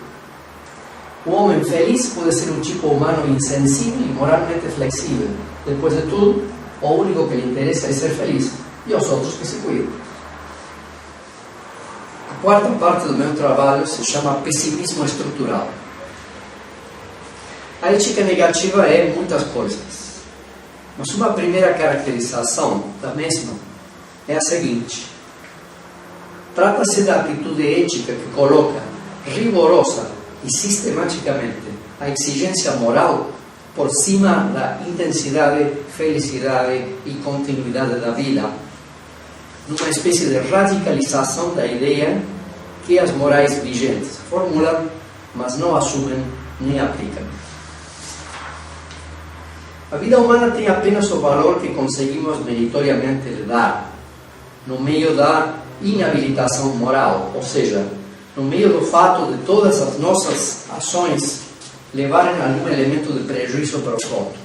O homem feliz pode ser um tipo humano insensível e moralmente flexível. Depois de tudo, o único que lhe interessa é ser feliz, e os outros que se cuidem. A quarta parte do meu trabalho se chama pessimismo estrutural. A ética negativa é muitas coisas. Mas uma primeira caracterização da mesma é a seguinte: trata-se da atitude ética que coloca rigorosa e sistematicamente a exigência moral por cima da intensidade, felicidade e continuidade da vida, numa espécie de radicalização da ideia que as morais vigentes formulam, mas não assumem nem aplicam. A vida humana tem apenas o valor que conseguimos meritoriamente lhe dar, no meio da inabilitação moral, ou seja, no meio do fato de todas as nossas ações levarem algum elemento de prejuízo para os outros.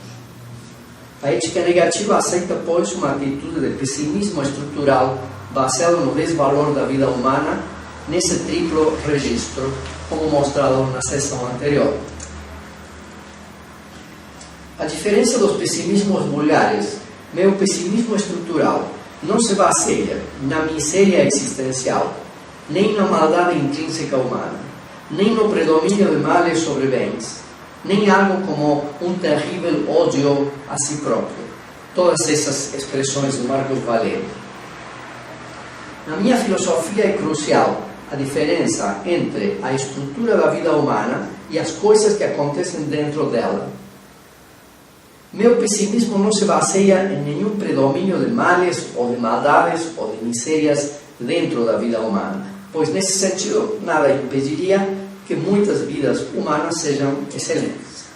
A ética negativa aceita, pois, uma atitude de pessimismo estrutural baseado no desvalor da vida humana nesse triplo registro, como mostrado na sessão anterior. A diferença dos pessimismos vulgares, meu pessimismo estrutural não se baseia na miséria existencial, nem na maldade intrínseca humana, nem no predomínio de males sobre bens, nem algo como um terrível ódio a si próprio. Todas essas expressões de Marcos Valério. Na minha filosofia é crucial a diferença entre a estrutura da vida humana e as coisas que acontecem dentro dela. Meu pessimismo não se baseia em nenhum predomínio de males ou de maldades ou de misérias dentro da vida humana, pois nesse sentido nada impediria que muitas vidas humanas sejam excelentes.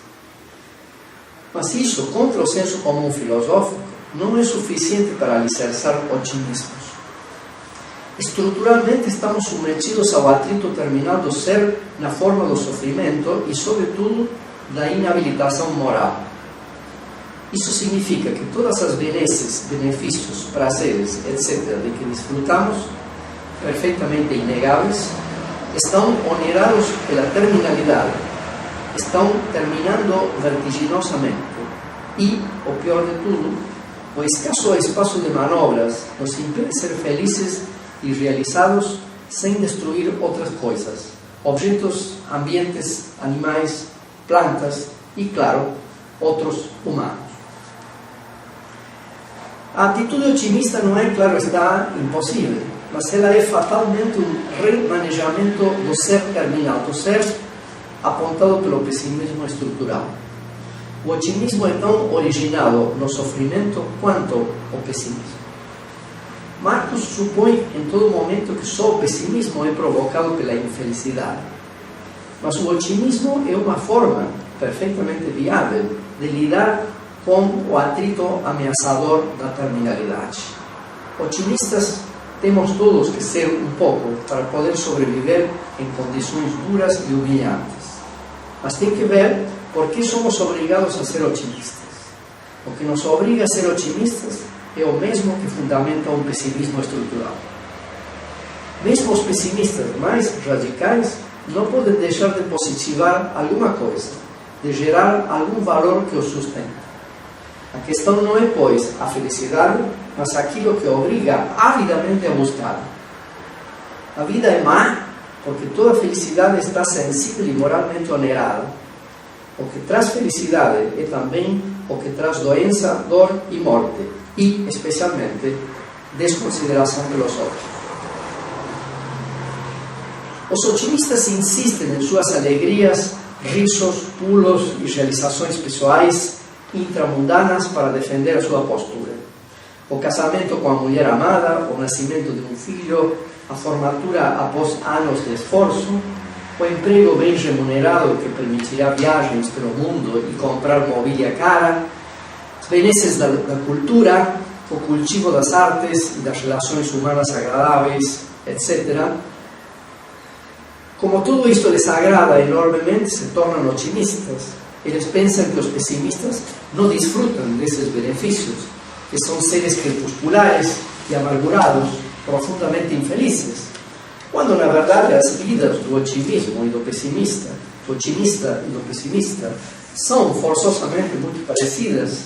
Mas isso, contra o senso comum filosófico, não é suficiente para alicerçar otimismos. Estruturalmente estamos submetidos ao atrito terminal do ser na forma do sofrimento e, sobretudo, da inabilitação moral. Isso significa que todas as benesses, benefícios, prazeres, etc., de que desfrutamos, perfeitamente inegáveis, estão onerados pela terminalidade, estão terminando vertiginosamente e, o pior de tudo, o escasso espaço de manobras nos impede ser felizes e realizados sem destruir outras coisas, objetos, ambientes, animais, plantas e, claro, outros humanos. A atitude otimista não é, claro está, impossível, mas ela é fatalmente um remanejamento do ser terminal, do ser apontado pelo pessimismo estrutural. O otimismo é tão originado no sofrimento quanto o pessimismo. Marcos supõe em todo momento que só o pessimismo é provocado pela infelicidade. Mas o otimismo é uma forma perfeitamente viável de lidar com o atrito ameaçador da terminalidade. Otimistas temos todos que ser um pouco para poder sobreviver em condições duras e humilhantes. Mas tem que ver por que somos obrigados a ser otimistas. O que nos obriga a ser otimistas é o mesmo que fundamenta um pessimismo estrutural. Mesmo os pessimistas mais radicais não podem deixar de positivar alguma coisa, de gerar algum valor que os sustente. A questão não é, pois, a felicidade, mas aquilo que obriga avidamente a buscar. A vida é má porque toda felicidade está sensível e moralmente onerada. O que traz felicidade é também o que traz doença, dor e morte, e, especialmente, desconsideração pelos outros. Os otimistas insistem em suas alegrias, risos, pulos e realizações pessoais intramundanas para defender a sua postura. O casamento com a mulher amada, o nascimento de um filho, a formatura após anos de esforço, o emprego bem remunerado que permitirá viagens pelo mundo e comprar mobília cara, as benesses da cultura, o cultivo das artes e das relações humanas agradáveis, etc. Como tudo isto les agrada enormemente, se tornam otimistas. Eles pensam que os pessimistas não desfrutam desses benefícios, que são seres crepusculares e amargurados, profundamente infelizes, quando na verdade as vidas do otimismo e do pessimista, do otimista e do pessimista, são forçosamente muito parecidas.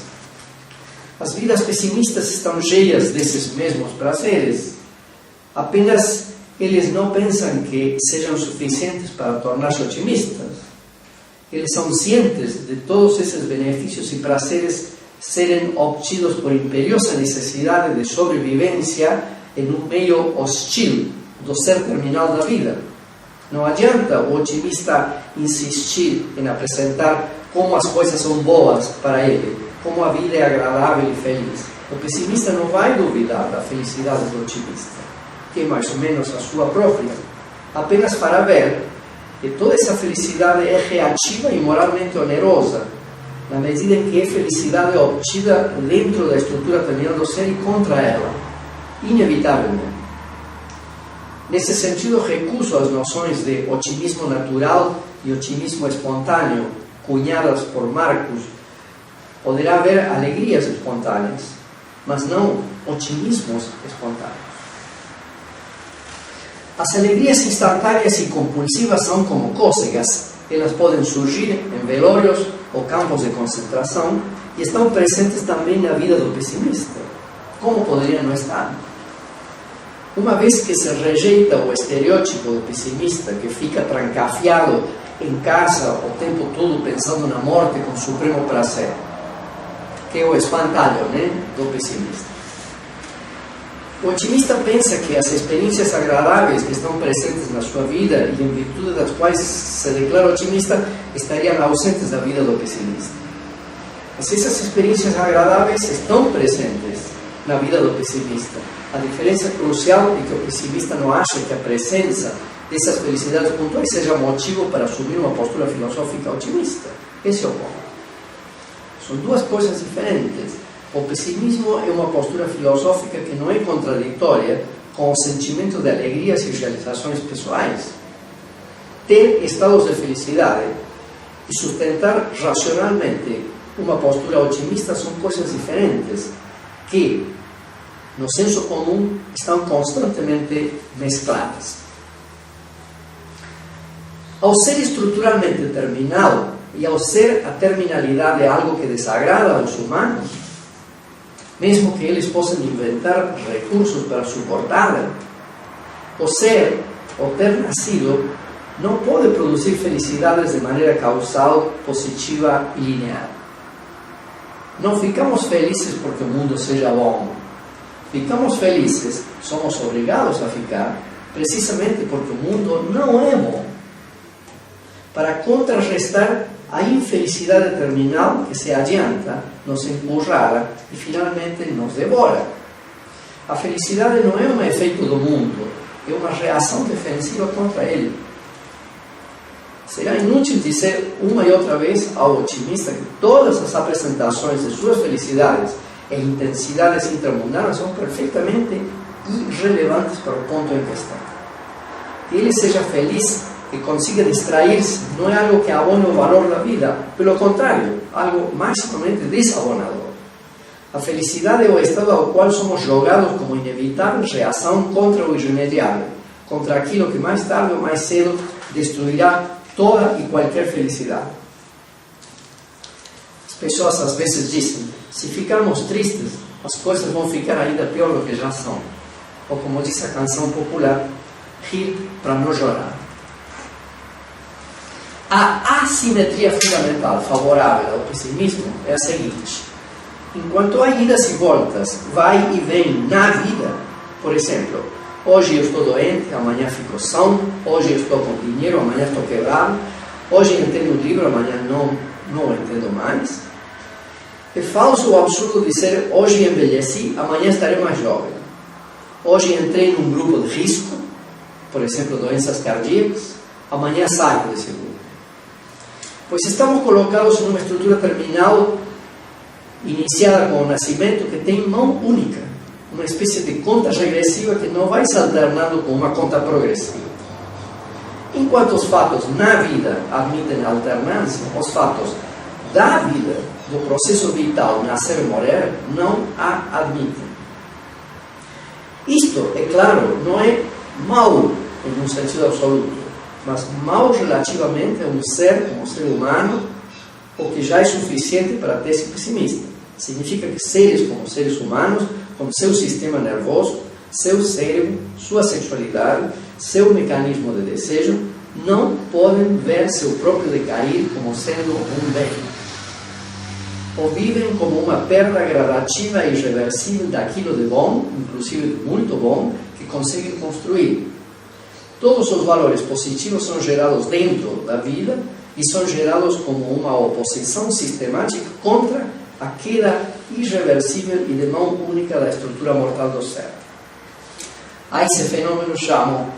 As vidas pessimistas estão cheias desses mesmos prazeres, apenas eles não pensam que sejam suficientes para tornar-se otimistas. Eles são cientes de todos esses benefícios e prazeres serem obtidos por imperiosa necessidade de sobrevivência em um meio hostil do ser terminal da vida. Não adianta o otimista insistir em apresentar como as coisas são boas para ele, como a vida é agradável e feliz. O pessimista não vai duvidar da felicidade do otimista, que é mais ou menos a sua própria, apenas para ver que toda essa felicidade é reativa e moralmente onerosa, na medida em que é felicidade obtida dentro da estrutura terminal do ser e contra ela, inevitavelmente. Nesse sentido, recuso as noções de otimismo natural e otimismo espontâneo, cunhadas por Marcos. Poderá haver alegrias espontâneas, mas não otimismos espontâneos. As alegrias instantâneas e compulsivas são como cócegas. Elas podem surgir em velórios ou campos de concentração e estão presentes também na vida do pessimista. Como poderiam não estar? Uma vez que se rejeita o estereótipo do pessimista que fica trancafiado em casa o tempo todo pensando na morte com supremo prazer, que é o espantalho, do pessimista. O otimista pensa que as experiências agradáveis que estão presentes na sua vida e em virtude das quais se declara otimista estariam ausentes da vida do pessimista. Mas essas experiências agradáveis estão presentes na vida do pessimista. A diferença crucial é que o pessimista não acha que a presença dessas felicidades pontuais seja motivo para assumir uma postura filosófica otimista. Esse é o ponto. São duas coisas diferentes. O pessimismo é uma postura filosófica que não é contraditória com o sentimento de alegrias e realizações pessoais. Ter estados de felicidade e sustentar racionalmente uma postura otimista são coisas diferentes que, no senso comum, estão constantemente mescladas. Ao ser estruturalmente terminal e ao ser a terminalidade algo que desagrada aos humanos, mesmo que eles possam inventar recursos para suportá-la, o ser, o ter nascido, não pode produzir felicidades de maneira causal, positiva e linear. Não ficamos felizes porque o mundo seja bom. Ficamos felizes, somos obrigados a ficar, precisamente porque o mundo não é bom. Para contrarrestar a infelicidade terminal que se adianta, nos empurrara e finalmente nos devora. A felicidade não é um efeito do mundo, é uma reação defensiva contra ele. Será inútil dizer uma e outra vez ao otimista que todas as apresentações de suas felicidades e intensidades intramundanas são perfeitamente irrelevantes para o ponto em questão. Que ele seja feliz, que consiga distrair-se, não é algo que abone o valor da vida, pelo contrário, algo maximamente desabonador. A felicidade é o estado ao qual somos jogados como inevitável reação contra o irremediável, contra aquilo que mais tarde ou mais cedo destruirá toda e qualquer felicidade. As pessoas às vezes dizem, se ficarmos tristes, as coisas vão ficar ainda pior do que já são. Ou como diz a canção popular, rir para não chorar. A assimetria fundamental favorável ao pessimismo é a seguinte: enquanto há idas e voltas, vai e vem na vida, por exemplo, hoje eu estou doente, amanhã fico são, hoje eu estou com dinheiro, amanhã estou quebrado, hoje entendo o livro, amanhã não entendo mais. É falso ou absurdo dizer hoje envelheci, amanhã estarei mais jovem. Hoje entrei num grupo de risco, por exemplo, doenças cardíacas, amanhã saio desse grupo. Pois estamos colocados numa estrutura terminal iniciada com o nascimento que tem mão única, uma espécie de conta regressiva que não vai se alternando com uma conta progressiva. Enquanto os fatos na vida admitem alternância, os fatos da vida, do processo vital nascer e morrer, não a admitem. Isto, é claro, não é mau em um sentido absoluto, mas mal relativamente a um ser como ser humano, o que já é suficiente para a tese pessimista. Significa que seres como seres humanos, com seu sistema nervoso, seu cérebro, sua sexualidade, seu mecanismo de desejo, não podem ver seu próprio decair como sendo um bem. Ou vivem como uma perda gradativa e irreversível daquilo de bom, inclusive de muito bom, que conseguem construir. Todos os valores positivos são gerados dentro da vida e são gerados como uma oposição sistemática contra a queda irreversível e de mão única da estrutura mortal do ser. A esse fenômeno chamam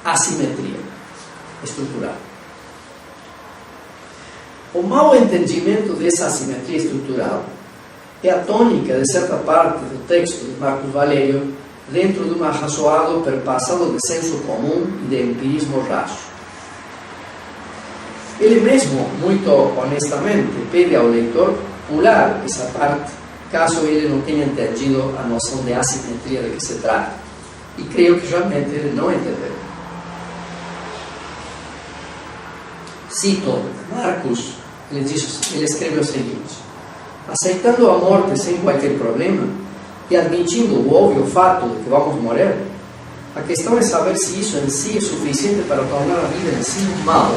assimetria estrutural. O mau entendimento dessa assimetria estrutural é a tônica de certa parte do texto de Marcos Valério dentro de um arrazoado perpassado de senso comum e de empirismo raso. Ele mesmo, muito honestamente, pede ao leitor pular essa parte, caso ele não tenha entendido a noção de assimetria de que se trata. E creio que realmente ele não entendeu. Cito Marcos, ele escreve o seguinte: aceitando a morte sem qualquer problema e admitindo o óbvio fato de que vamos morrer, a questão é saber se isso em si é suficiente para tornar a vida em si um mal.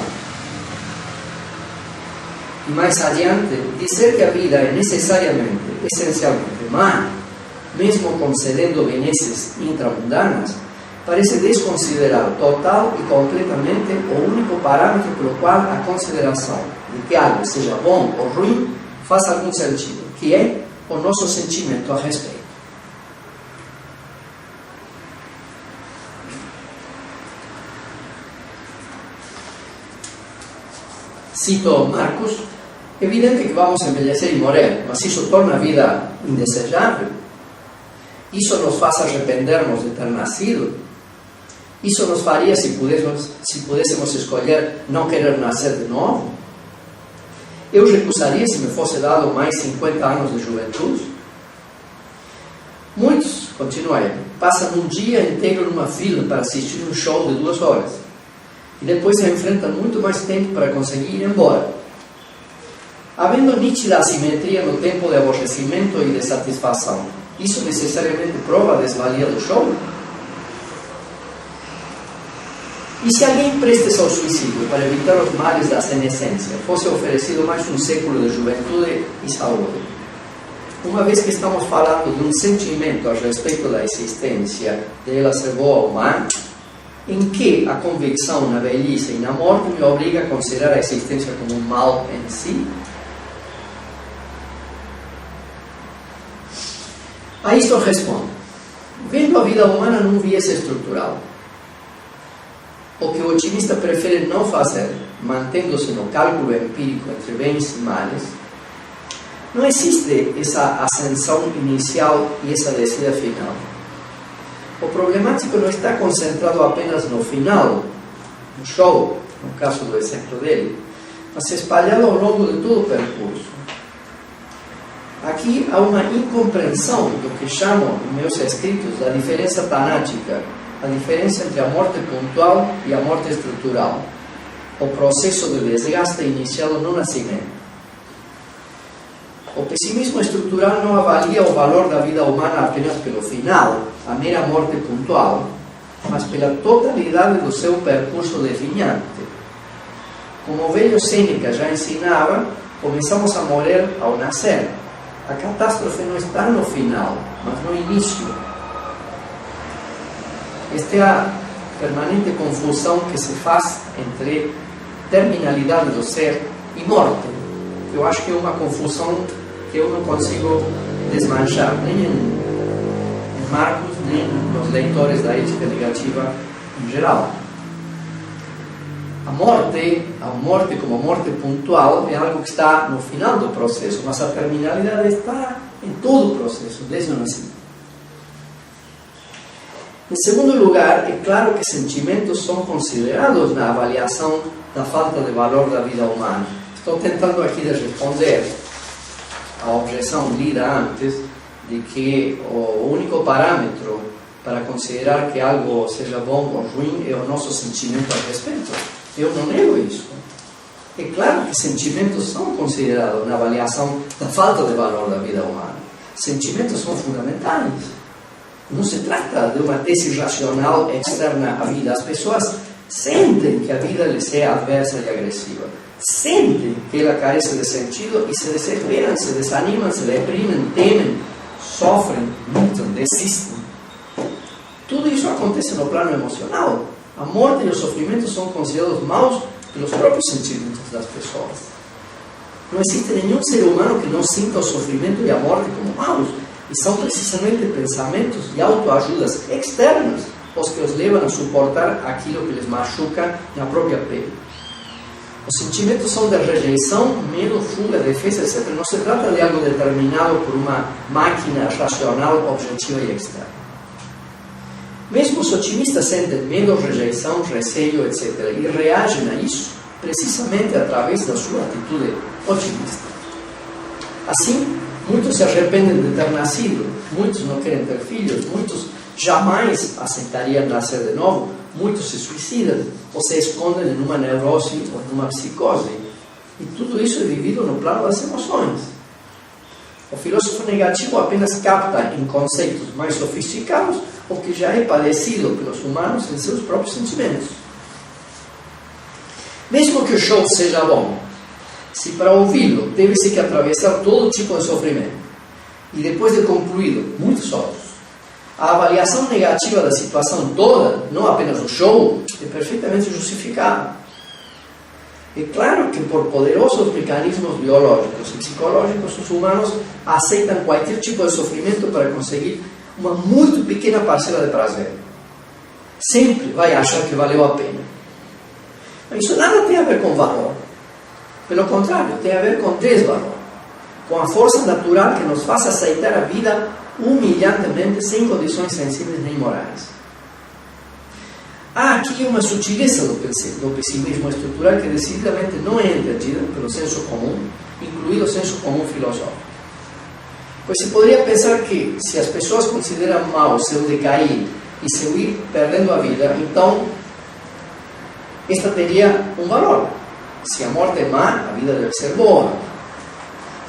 E mais adiante, dizer que a vida é necessariamente, essencialmente má, mesmo concedendo benesses intramundanas, parece desconsiderar total e completamente o único parâmetro pelo qual a consideração de que algo seja bom ou ruim faz algum sentido, que é o nosso sentimento a respeito. Cito Marcos: é evidente que vamos envelhecer e morrer, mas isso torna a vida indesejável? Isso nos faz arrependermos de ter nascido? Isso nos faria, se pudéssemos escolher, não querer nascer de novo? Eu recusaria se me fosse dado mais 50 anos de juventude? Muitos, continua ele, passam um dia inteiro numa fila para assistir um show de 2 horas e depois se enfrentam muito mais tempo para conseguir ir embora. Havendo nítida assimetria no tempo de aborrecimento e de satisfação, isso necessariamente prova a desvalia do show? E se alguém prestes ao suicídio para evitar os males da senescência fosse oferecido mais um século de juventude e saúde? Uma vez que estamos falando de um sentimento a respeito da existência, de ela ser boa ou má, em que a convicção na velhice e na morte me obriga a considerar a existência como um mal em si? A isto respondo: vendo a vida humana num viés estrutural, o que o otimista prefere não fazer, mantendo-se no cálculo empírico entre bens e males, não existe essa ascensão inicial e essa descida final. O problemático não está concentrado apenas no final, no show, no caso do exemplo dele, mas espalhado ao longo de todo o percurso. Aqui há uma incompreensão do que chamo, em meus escritos, da diferença tanática, a diferença entre a morte pontual e a morte estrutural, o processo de desgaste iniciado no nascimento. O pessimismo estrutural não avalia o valor da vida humana apenas pelo final, a mera morte pontual, mas pela totalidade do seu percurso definhante. Como o velho Sêneca já ensinava, começamos a morrer ao nascer. A catástrofe não está no final, mas no início. Esta é a permanente confusão que se faz entre terminalidade do ser e morte. Eu acho que é uma confusão que eu não consigo desmanchar, nem em Marcos, nem nos leitores da ética negativa em geral. A morte como morte pontual é algo que está no final do processo, mas a terminalidade está em todo o processo, desde o nascimento. Em segundo lugar, é claro que sentimentos são considerados na avaliação da falta de valor da vida humana. Estou tentando aqui de responder a objeção lida antes de que o único parâmetro para considerar que algo seja bom ou ruim é o nosso sentimento a respeito. Eu não nego isso. É claro que sentimentos são considerados na avaliação da falta de valor da vida humana. Sentimentos são fundamentais. Não se trata de uma tese racional externa à vida. As pessoas sentem que a vida lhes é adversa e agressiva. Sentem que ela carece de sentido e se desesperam, se desanimam, se deprimem, temem, sofrem, lutam, desistem. Tudo isso acontece no plano emocional. A morte e o sofrimento são considerados maus pelos próprios sentimentos das pessoas. Não existe nenhum ser humano que não sinta o sofrimento e a morte como maus. E são precisamente pensamentos e autoajudas externas os que os levam a suportar aquilo que lhes machuca na própria pele. Os sentimentos são de rejeição, medo, fuga, defesa, etc. Não se trata de algo determinado por uma máquina racional, objetiva e externa. Mesmo os otimistas sentem medo, rejeição, receio, etc. e reagem a isso precisamente através da sua atitude otimista. Assim, muitos se arrependem de ter nascido, muitos não querem ter filhos, muitos jamais aceitariam nascer de novo, muitos se suicidam ou se escondem em uma neurose ou numa psicose. E tudo isso é vivido no plano das emoções. O filósofo negativo apenas capta em conceitos mais sofisticados o que já é padecido pelos humanos em seus próprios sentimentos. Mesmo que o show seja bom, se para ouvi-lo teve-se que atravessar todo tipo de sofrimento, e depois de concluído muitos outros, a avaliação negativa da situação toda, não apenas do show, é perfeitamente justificada. É claro que por poderosos mecanismos biológicos e psicológicos, os humanos aceitam qualquer tipo de sofrimento para conseguir uma muito pequena parcela de prazer. Sempre vai achar que valeu a pena. Mas isso nada tem a ver com valor. Pelo contrário, tem a ver com desvalor, com a força natural que nos faz aceitar a vida humilhantemente, sem condições sensíveis nem morais. Há aqui uma sutileza do pessimismo estrutural que decididamente não é entendida pelo senso comum, incluído o senso comum filosófico. Pois se poderia pensar que, se as pessoas consideram mal seu decair e seu ir perdendo a vida, então esta teria um valor. Se a morte é má, a vida deve ser boa.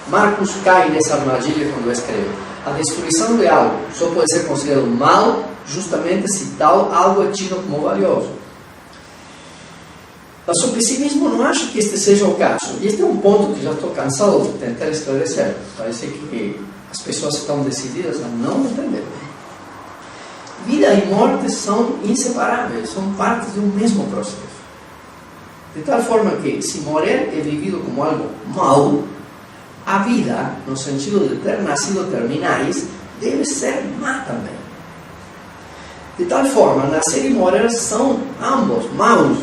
Marcos cai nessa armadilha quando escreve: a destruição de algo só pode ser considerado mal justamente se tal algo é tido como valioso. Mas o pessimismo não acha que este seja o caso. E este é um ponto que já estou cansado de tentar esclarecer. Parece que as pessoas estão decididas a não entender. Vida e morte são inseparáveis, são partes de um mesmo processo. De tal forma que, se morrer é vivido como algo mau, a vida, no sentido de ter nascido terminais, deve ser má também. De tal forma, nascer e morrer são ambos maus,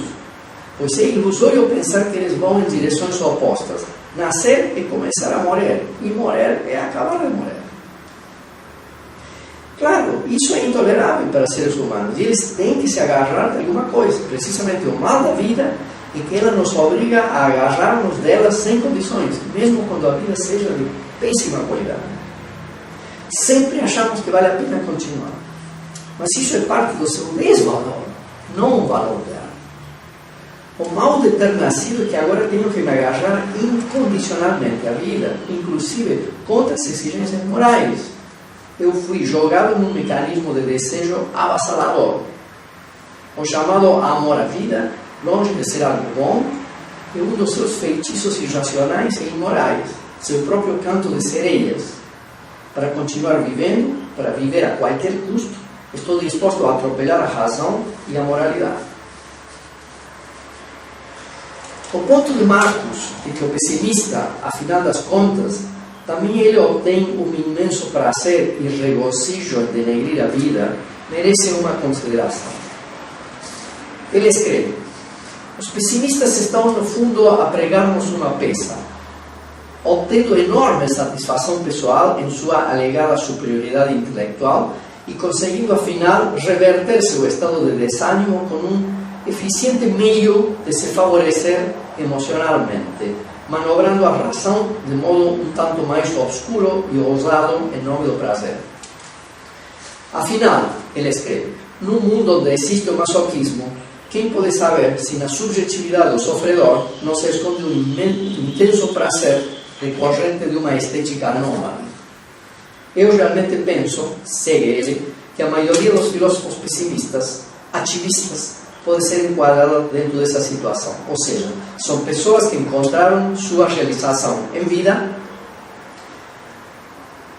pois é ilusório pensar que eles vão em direções opostas. Nascer é começar a morrer, e morrer é acabar de morrer. Claro, isso é intolerável para seres humanos, e eles têm que se agarrar de alguma coisa. Precisamente o mal da vida é que ela nos obriga a agarrar-nos dela sem condições, mesmo quando a vida seja de péssima qualidade. Sempre achamos que vale a pena continuar, mas isso é parte do seu desvalor, não o valor dela. O mal de ter nascido é que agora tenho que me agarrar incondicionalmente à vida, inclusive contra as exigências morais. Eu fui jogado num mecanismo de desejo avassalador. O chamado amor à vida, longe de ser algo bom, é um dos seus feitiços irracionais e imorais, seu próprio canto de sereias. Para continuar vivendo, para viver a qualquer custo, estou disposto a atropelar a razão e a moralidade. O ponto de Marcos é que o pessimista, afinal das contas, também ele obtém um imenso prazer e regozijo em denegrir a vida, merece uma consideração. Ele escreve: os pessimistas estão, no fundo, a pregar-nos uma peça, obtendo enorme satisfação pessoal em sua alegada superioridade intelectual e conseguindo, afinal, reverter seu estado de desânimo com um eficiente meio de se favorecer emocionalmente, manobrando a razão de modo um tanto mais obscuro e ousado em nome do prazer. Afinal, ele escreve, num mundo onde existe o masoquismo, quem pode saber se na subjetividade do sofredor não se esconde um intenso prazer decorrente de uma estética anômala? Eu realmente penso, segue ele, que a maioria dos filósofos pessimistas, ativistas, pode ser enquadrada dentro dessa situação. Ou seja, são pessoas que encontraram sua realização em vida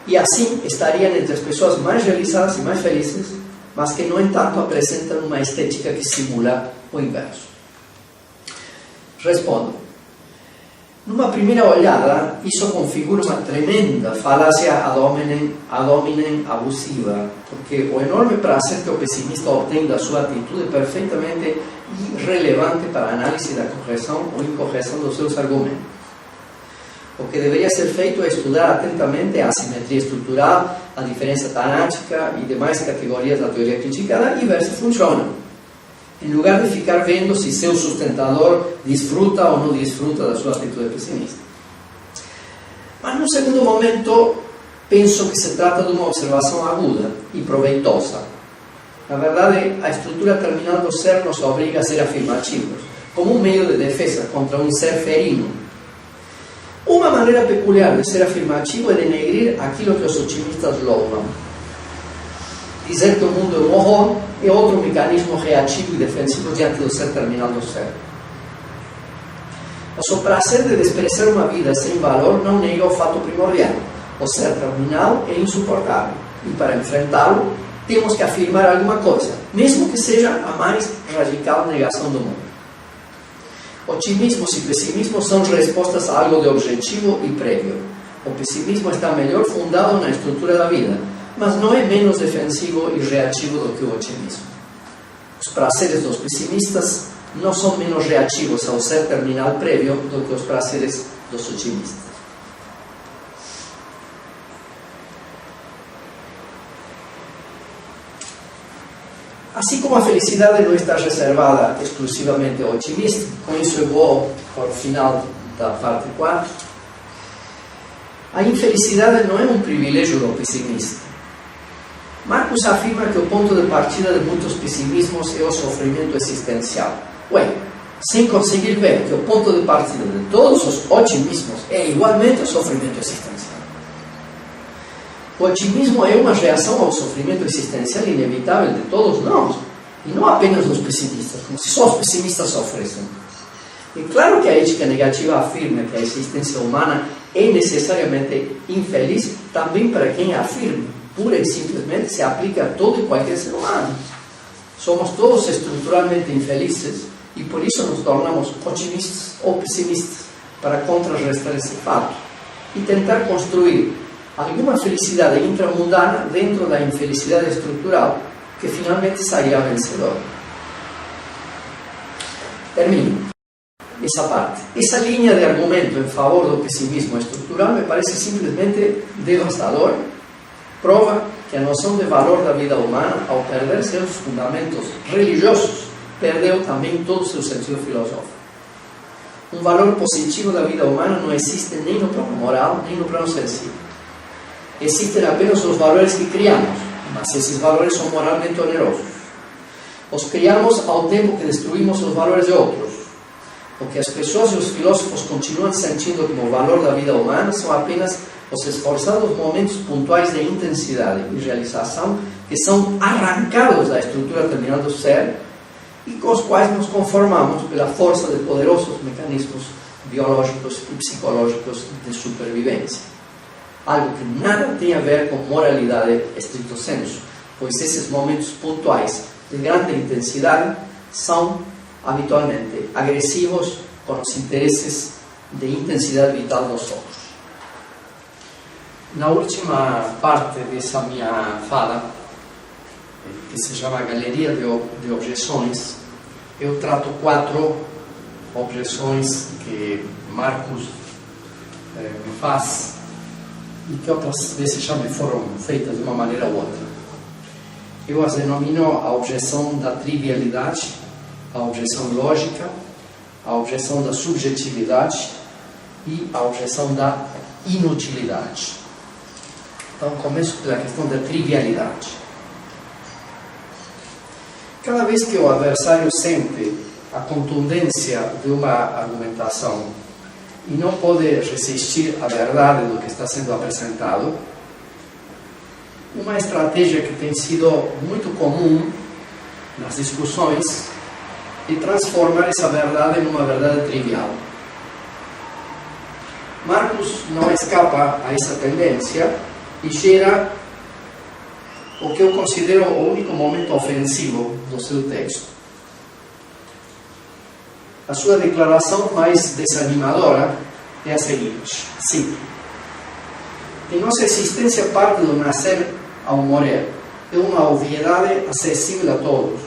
e assim estariam entre as pessoas mais realizadas e mais felizes, mas que, no entanto, apresentam uma estética que simula o inverso. Respondo. Numa primeira olhada, isso configura uma tremenda falácia ad hominem abusiva, porque o enorme prazer que o pessimista obtém da sua atitude é perfeitamente irrelevante para a análise da correção ou incorreção dos seus argumentos. O que deveria ser feito é estudar atentamente a assimetria estrutural, a diferença tanática e demais categorias da teoria criticada e ver se funciona, em lugar de ficar vendo se seu sustentador desfruta ou não desfruta da sua atitude pessimista. Mas, no segundo momento, penso que se trata de uma observação aguda e proveitosa. Na verdade, a estrutura terminal do ser nos obriga a ser afirmativos, como um meio de defesa contra um ser ferino. Uma maneira peculiar de ser afirmativo é denegrir aquilo que os otimistas louvam. Dizer que o mundo é um horror é outro mecanismo reativo e defensivo diante do ser terminal do ser. Mas o prazer de desprezar uma vida sem valor não nega o fato primordial. O ser terminal é insuportável e, para enfrentá-lo, temos que afirmar alguma coisa, mesmo que seja a mais radical negação do mundo. Otimismo e pessimismo são respostas a algo de objetivo e prévio. O pessimismo está melhor fundado na estrutura da vida, mas não é menos defensivo e reativo do que o otimismo. Os prazeres dos pessimistas não são menos reativos ao ser terminal prévio do que os prazeres dos otimistas. Assim como a felicidade não está reservada exclusivamente ao otimista, com isso eu vou para o final da parte 4, a infelicidade não é um privilégio do pessimista. Marcos afirma que o ponto de partida de muitos pessimismos é o sofrimento existencial. Sem conseguir ver que o ponto de partida de todos os otimismos é igualmente o sofrimento existencial. O otimismo é uma reação ao sofrimento existencial inevitável de todos nós, e não apenas dos pessimistas, como se só os pessimistas sofressem. É claro que a ética negativa afirma que a existência humana é necessariamente infeliz também para quem a afirma. pura y simplesmente se aplica a todo y cualquier ser humano. Somos todos estructuralmente infelices y por eso nos tornamos otimistas o pesimistas para contrarrestar ese fato y tentar construir alguna felicidad intramundana dentro de la infelicidad estructural que finalmente salirá vencedor. Termino esa parte. Esa línea de argumento en favor del pesimismo estructural me parece simplesmente devastador. Prova que a noção de valor da vida humana, ao perder seus fundamentos religiosos, perdeu também todo o seu sentido filosófico. Um valor positivo da vida humana não existe nem no plano moral, nem no plano sensível. Existem apenas os valores que criamos, mas esses valores são moralmente onerosos. Os criamos ao tempo que destruímos os valores de outros. O que as pessoas e os filósofos continuam sentindo como valor da vida humana são apenas os esforçados momentos pontuais de intensidade e realização que são arrancados da estrutura terminal do ser e com os quais nos conformamos pela força de poderosos mecanismos biológicos e psicológicos de supervivência. Algo que nada tem a ver com moralidade estricto sensu, pois esses momentos pontuais de grande intensidade são habitualmente agressivos com os interesses de intensidade vital dos outros. Na última parte dessa minha fala, que se chama Galeria de Objeções, eu trato 4 objeções que Marcus me faz e que outras vezes já me foram feitas de uma maneira ou outra. Eu as denomino a objeção da trivialidade, a objeção lógica, a objeção da subjetividade e a objeção da inutilidade. Então, começo pela questão da trivialidade. Cada vez que o adversário sente a contundência de uma argumentação e não pode resistir à verdade do que está sendo apresentado, uma estratégia que tem sido muito comum nas discussões é transformar essa verdade numa verdade trivial. Marcus não escapa a essa tendência e gera o que eu considero o único momento ofensivo do seu texto. A sua declaração mais desanimadora é a seguinte: sim, em nossa existência parte do nascer ao morrer é uma obviedade acessível a todos.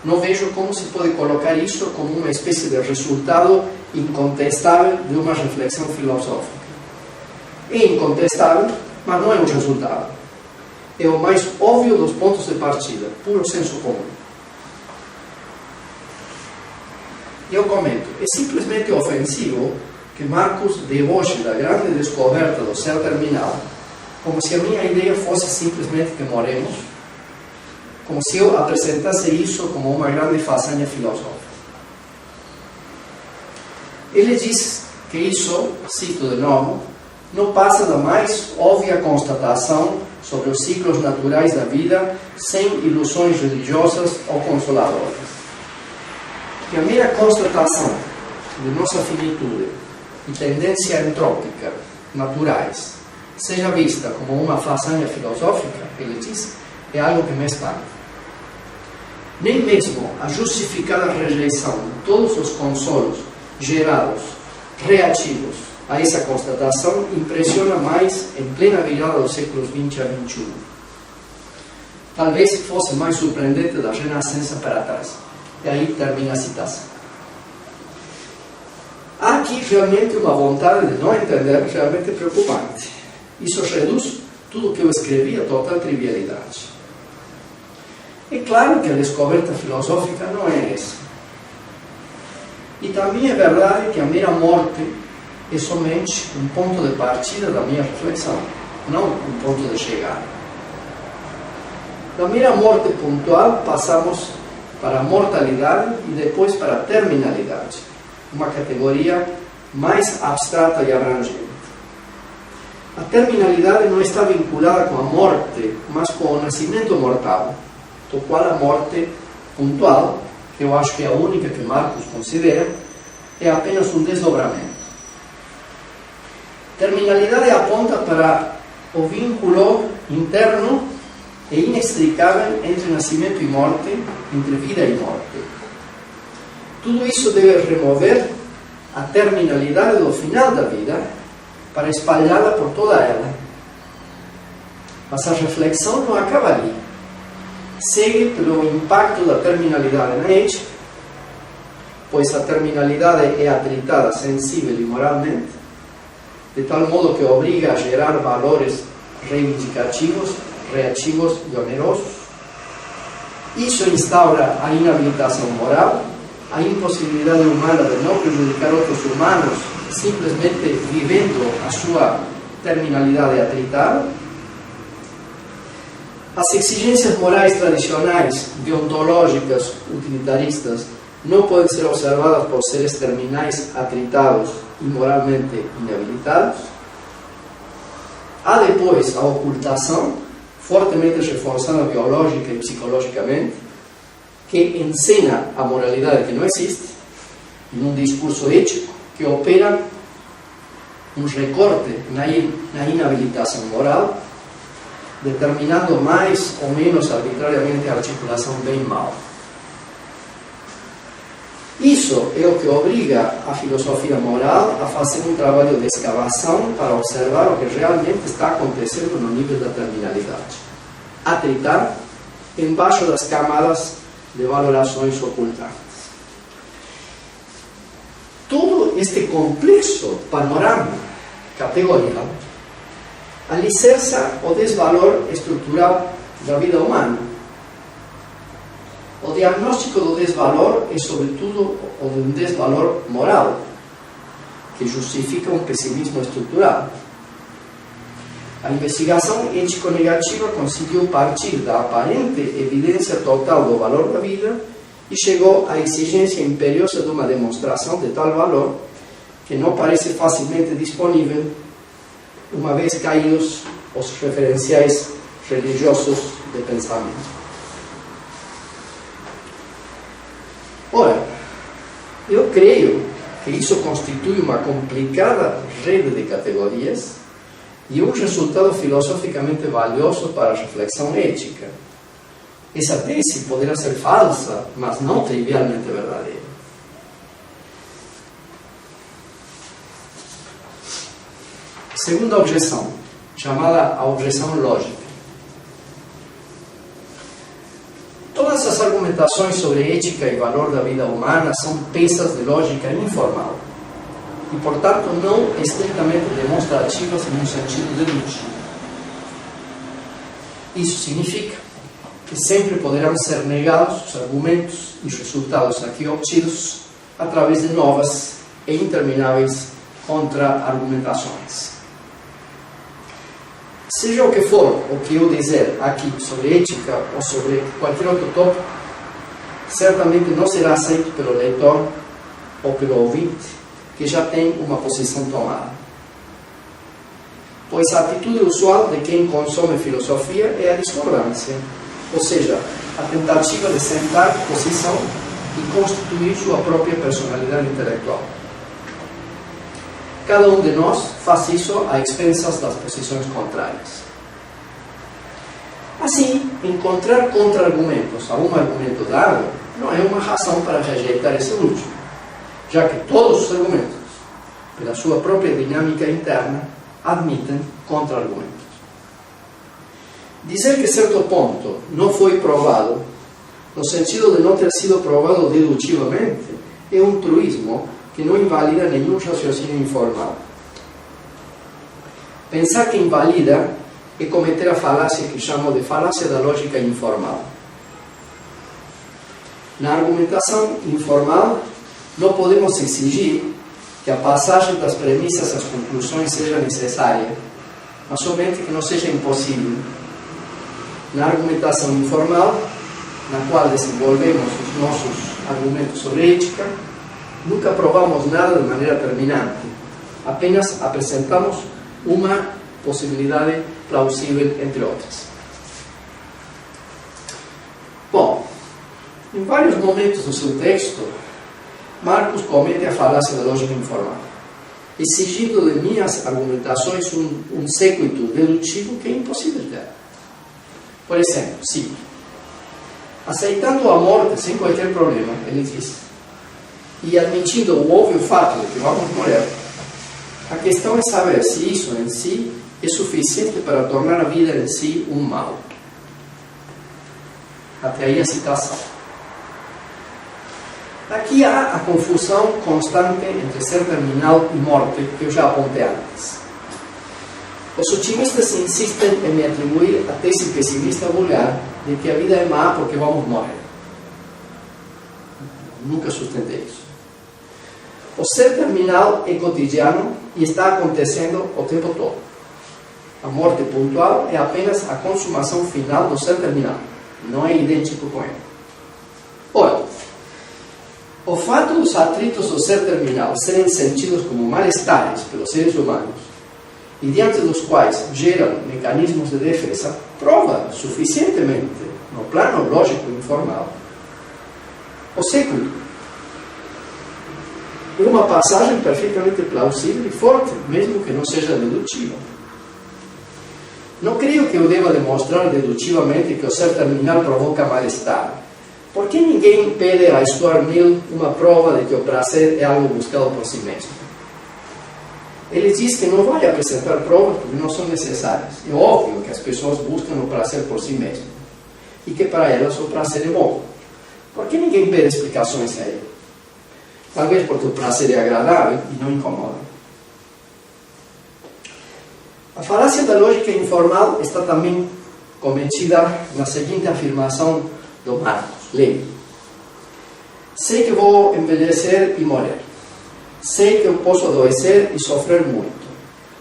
Não vejo como se pode colocar isso como uma espécie de resultado incontestável de uma reflexão filosófica. É incontestável, mas não é um resultado. É o mais óbvio dos pontos de partida, puro senso comum. Eu comento, é simplesmente ofensivo que Marcus deboche da grande descoberta do ser terminal, como se a minha ideia fosse simplesmente que morremos, como se eu apresentasse isso como uma grande façanha filosófica. Ele diz que isso, cito de novo, não passa da mais óbvia constatação sobre os ciclos naturais da vida, sem ilusões religiosas ou consoladoras. Que a mera constatação de nossa finitude e tendência entrópica naturais seja vista como uma façanha filosófica, ele diz, é algo que me espanta. Nem mesmo a justificada rejeição de todos os consolos gerados, reativos a essa constatação impressiona mais em plena virada dos séculos XX a XXI. Talvez fosse mais surpreendente da Renascença para trás. E aí termina a citação. Há aqui realmente uma vontade de não entender realmente preocupante. Isso reduz tudo o que eu escrevi a total trivialidade. É claro que a descoberta filosófica não é essa. E também é verdade que a mera morte é somente um ponto de partida da minha reflexão, não um ponto de chegada. Da mera morte pontual passamos para a mortalidade e depois para a terminalidade, uma categoria mais abstrata e abrangente. A terminalidade não está vinculada com a morte, mas com o nascimento mortal, do qual a morte pontual, que eu acho que é a única que Marcus considera, é apenas um desdobramento. Terminalidade aponta para o vínculo interno e inextricável entre nascimento e morte, entre vida e morte. Tudo isso deve remover a terminalidade do final da vida para espalhá-la por toda ela. Mas a reflexão não acaba ali. Segue pelo impacto da terminalidade na ética, pois a terminalidade é atritada, sensível e moralmente, de tal modo que obriga a gerar valores reivindicativos, reativos e onerosos. Isso instaura a inabilitação moral, a impossibilidade humana de não prejudicar outros humanos, simplesmente vivendo a sua terminalidade atritada. As exigências morais tradicionais, deontológicas, utilitaristas, não podem ser observadas por seres terminais atritados e moralmente inabilitados. Há depois a ocultação, fortemente reforçada biológica e psicologicamente, que encena a moralidade que não existe, em um discurso ético que opera um recorte na inabilitação moral, determinando mais ou menos arbitrariamente a articulação bem-mal. Isso é o que obriga a filosofia moral a fazer um trabalho de escavação para observar o que realmente está acontecendo no nível da terminalidade. Atritar embaixo das camadas de valorações ocultantes. Todo este complexo panorama categorial alicerça o desvalor estrutural da vida humana. O diagnóstico do desvalor é, sobretudo, o de um desvalor moral, que justifica um pessimismo estrutural. A investigação ético-negativa conseguiu partir da aparente evidência total do valor da vida e chegou à exigência imperiosa de uma demonstração de tal valor que não parece facilmente disponível, uma vez caídos os referenciais religiosos de pensamento. Ora, eu creio que isso constitui uma complicada rede de categorias e um resultado filosoficamente valioso para a reflexão ética. Essa tese poderá ser falsa, mas não trivialmente verdadeira. Segunda objeção, chamada a objeção lógica. Todas as argumentações sobre ética e valor da vida humana são peças de lógica informal e, portanto, não estritamente demonstrativas em um sentido dedutivo. Isso significa que sempre poderão ser negados os argumentos e resultados aqui obtidos através de novas e intermináveis contra-argumentações. Seja o que for o que eu dizer aqui sobre ética ou sobre qualquer outro tópico, certamente não será aceito pelo leitor ou pelo ouvinte que já tem uma posição tomada. Pois a atitude usual de quem consome filosofia é a discordância, ou seja, a tentativa de sentar posição e constituir sua própria personalidade intelectual. Cada um de nós faz isso a expensas das posições contrárias. Assim, encontrar contra-argumentos a um argumento dado não é uma razão para rejeitar esse último, já que todos os argumentos, pela sua própria dinâmica interna, admitem contra-argumentos. Dizer que certo ponto não foi provado, no sentido de não ter sido provado dedutivamente, é um truísmo que não invalida nenhum raciocínio informal. Pensar que invalida é cometer a falácia que chamo de falácia da lógica informal. Na argumentação informal, não podemos exigir que a passagem das premissas às conclusões seja necessária, mas somente que não seja impossível. Na argumentação informal, na qual desenvolvemos os nossos argumentos sobre ética, nunca provamos nada de maneira terminante, apenas apresentamos uma possibilidade plausível entre outras. Bom, em vários momentos do seu texto, Marcus comete a falácia da lógica informal. exigindo de minhas argumentações um séquito dedutivo que é impossível ter. Por exemplo, sim, aceitando a morte sem qualquer problema, ele diz, e admitindo o óbvio fato de que vamos morrer, a questão é saber se isso em si é suficiente para tornar a vida em si um mal. Até aí a citação. Aqui há a confusão constante entre ser terminal e morte, que eu já apontei antes. Os otimistas insistem em me atribuir a tese pessimista vulgar de que a vida é má porque vamos morrer. Nunca sustentei isso. O ser terminal é cotidiano e está acontecendo o tempo todo. A morte pontual é apenas a consumação final do ser terminal. Não é idêntico com ele. Ora, o fato dos atritos do ser terminal serem sentidos como malestares pelos seres humanos e diante dos quais geram mecanismos de defesa, prova suficientemente, no plano lógico e informal, o século. É uma passagem perfeitamente plausível e forte, mesmo que não seja dedutiva. Não creio que eu deva demonstrar dedutivamente que o ser terminal provoca mal-estar. Por que ninguém pede a Stuart Mill uma prova de que o prazer é algo buscado por si mesmo? Ele diz que não vai apresentar provas porque não são necessárias. É óbvio que as pessoas buscam o prazer por si mesmo e que para elas o prazer é bom. Por que ninguém pede explicações a ele? Talvez porque o prazer é agradável e não incomoda. A falácia da lógica informal está também cometida na seguinte afirmação do Marcos. Leio. Sei que vou envelhecer e morrer. Sei que eu posso adoecer e sofrer muito.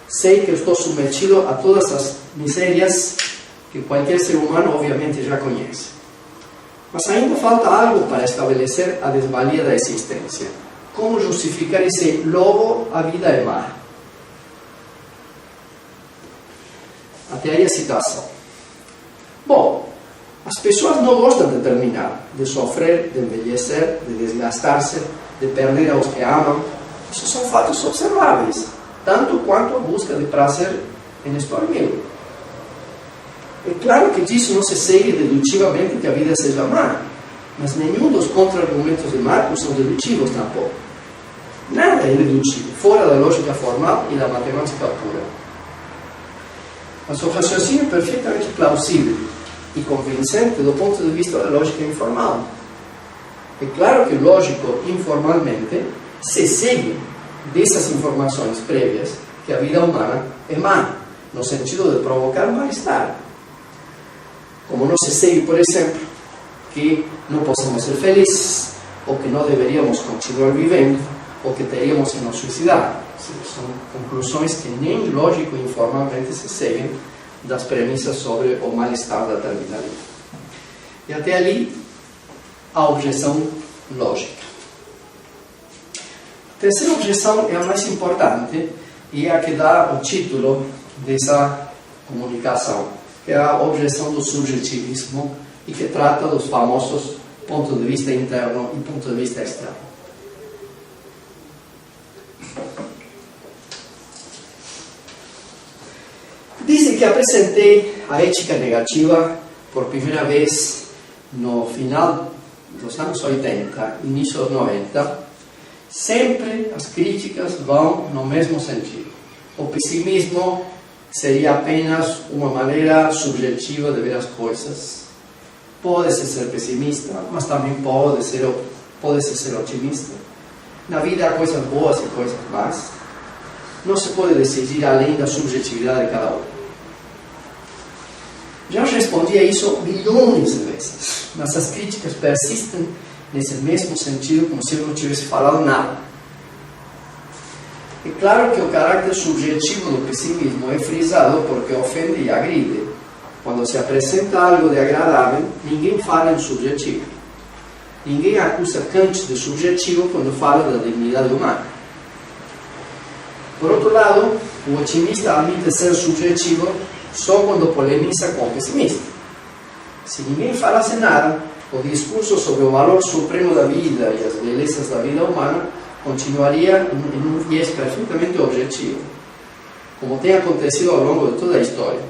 Sei que eu estou submetido a todas as misérias que qualquer ser humano obviamente já conhece. Mas ainda falta algo para estabelecer a desvalia da existência. Como justificar esse logo a vida é má? Até aí a citação. Bom, as pessoas não gostam de terminar, de sofrer, de envelhecer, de desgastar-se, de perder aos que amam. Isso são fatos observáveis, tanto quanto a busca de prazer em Stuart Mill. É claro que disso não se segue dedutivamente que a vida seja má, mas nenhum dos contra-argumentos de Marcos são dedutivos tampouco. Nada é dedutivo, fora da lógica formal e da matemática pura. Mas o raciocínio é perfeitamente plausível e convincente do ponto de vista da lógica informal. É claro que, lógico, informalmente, se segue dessas informações prévias que a vida humana é má, no sentido de provocar mal-estar. Como não se segue, por exemplo, que não possamos ser felizes, ou que não deveríamos continuar vivendo, ou que teríamos que nos suicidar. São conclusões que nem lógico e informalmente se seguem das premissas sobre o mal-estar da terminalidade. E até ali, a objeção lógica. A terceira objeção é a mais importante e é a que dá o título dessa comunicação, que é a objeção do subjetivismo e que trata dos famosos ponto de vista interno e ponto de vista externo. Dizem que apresentei a ética negativa por primeira vez no final dos anos 80, início dos 90. Sempre as críticas vão no mesmo sentido. O pessimismo seria apenas uma maneira subjetiva de ver as coisas. Pode-se ser pessimista, mas também pode-se ser otimista. Na vida há coisas boas e coisas más. Não se pode decidir além da subjetividade de cada um. Já respondi a isso milhões de vezes, mas as críticas persistem nesse mesmo sentido, como se eu não tivesse falado nada. É claro que o caráter subjetivo do pessimismo é frisado porque ofende e agride. Quando se apresenta algo de agradável, ninguém fala em subjetivo. Ninguém acusa Kant de subjetivo quando fala da dignidade humana. Por outro lado, o otimista admite ser subjetivo só quando polemiza com o pessimista. Se ninguém falasse nada, o discurso sobre o valor supremo da vida e as belezas da vida humana continuaria em um viés perfeitamente objetivo, como tem acontecido ao longo de toda a história.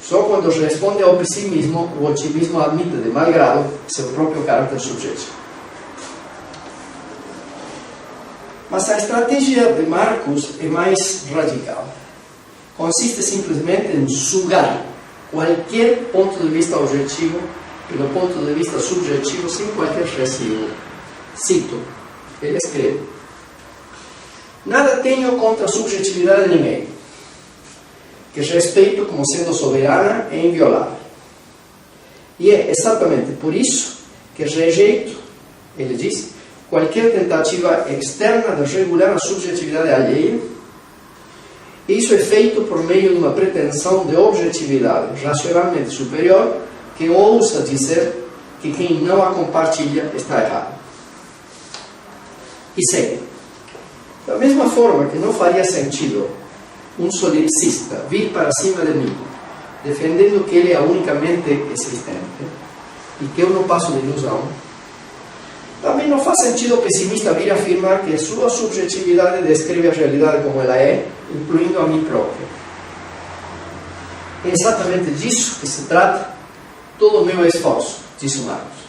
Só quando responde ao pessimismo, o otimismo admite de mau grado seu próprio caráter subjetivo. Mas a estratégia de Marcus é mais radical. Consiste simplesmente em sugar qualquer ponto de vista objetivo pelo ponto de vista subjetivo sem qualquer receio. Cito, ele escreve: nada tenho contra a subjetividade de ninguém, que respeito como sendo soberana e inviolável. E é exatamente por isso que rejeito, ele diz, qualquer tentativa externa de regular a subjetividade alheia. Isso é feito por meio de uma pretensão de objetividade racionalmente superior que ousa dizer que quem não a compartilha está errado. E segue: da mesma forma que não faria sentido um solipsista vir para cima de mim, defendendo que ele é a única mente existente e que eu não passo de ilusão, também não faz sentido o pessimista vir afirmar que a sua subjetividade descreve a realidade como ela é, incluindo a mim próprio. É exatamente disso que se trata todo o meu esforço, disse Marcus.